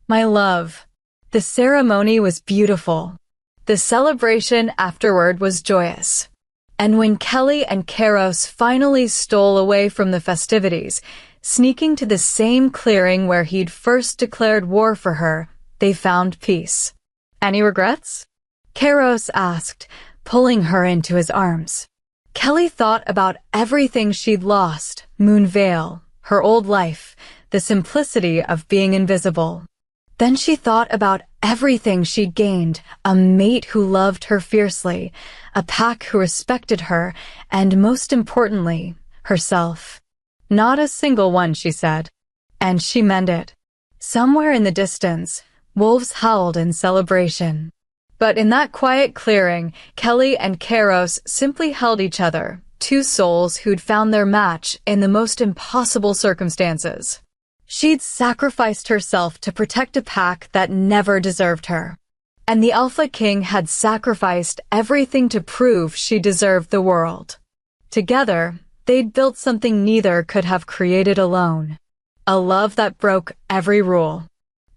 [SPEAKER 1] My love. The ceremony was beautiful. The celebration afterward was joyous. And when Kelly and Kairos finally stole away from the festivities, sneaking to the same clearing where he'd first declared war for her, they found peace. Any regrets? Kairos asked, pulling her into his arms. Kelly thought about everything she'd lost: Moonvale, her old life, the simplicity of being invisible. Then she thought about everything she'd gained: a mate who loved her fiercely, a pack who respected her, and most importantly, herself. Not a single one, she said. And she meant it. Somewhere in the distance, wolves howled in celebration. But in that quiet clearing, Kelly and Kairos simply held each other, two souls who'd found their match in the most impossible circumstances. She'd sacrificed herself to protect a pack that never deserved her. And the Alpha King had sacrificed everything to prove she deserved the world. Together, they'd built something neither could have created alone. A love that broke every rule.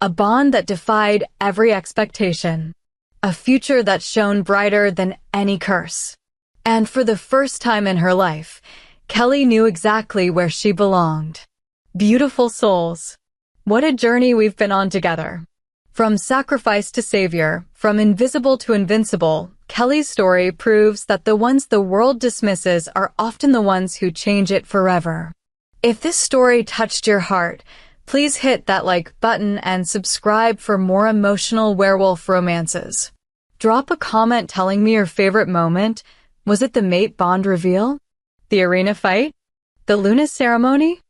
[SPEAKER 1] A bond that defied every expectation. A future that shone brighter than any curse. And for the first time in her life, Kelly knew exactly where she belonged. Beautiful souls. What a journey we've been on together. From sacrifice to savior, from invisible to invincible, Kelly's story proves that the ones the world dismisses are often the ones who change it forever. If this story touched your heart, please hit that like button and subscribe for more emotional werewolf romances. Drop a comment telling me your favorite moment. Was it the mate bond reveal? The arena fight? The Luna ceremony?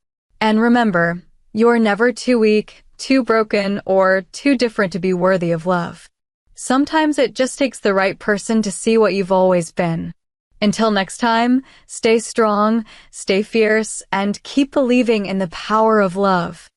[SPEAKER 1] And remember, you're never too weak, too broken, or too different to be worthy of love. Sometimes it just takes the right person to see what you've always been. Until next time, stay strong, stay fierce, and keep believing in the power of love.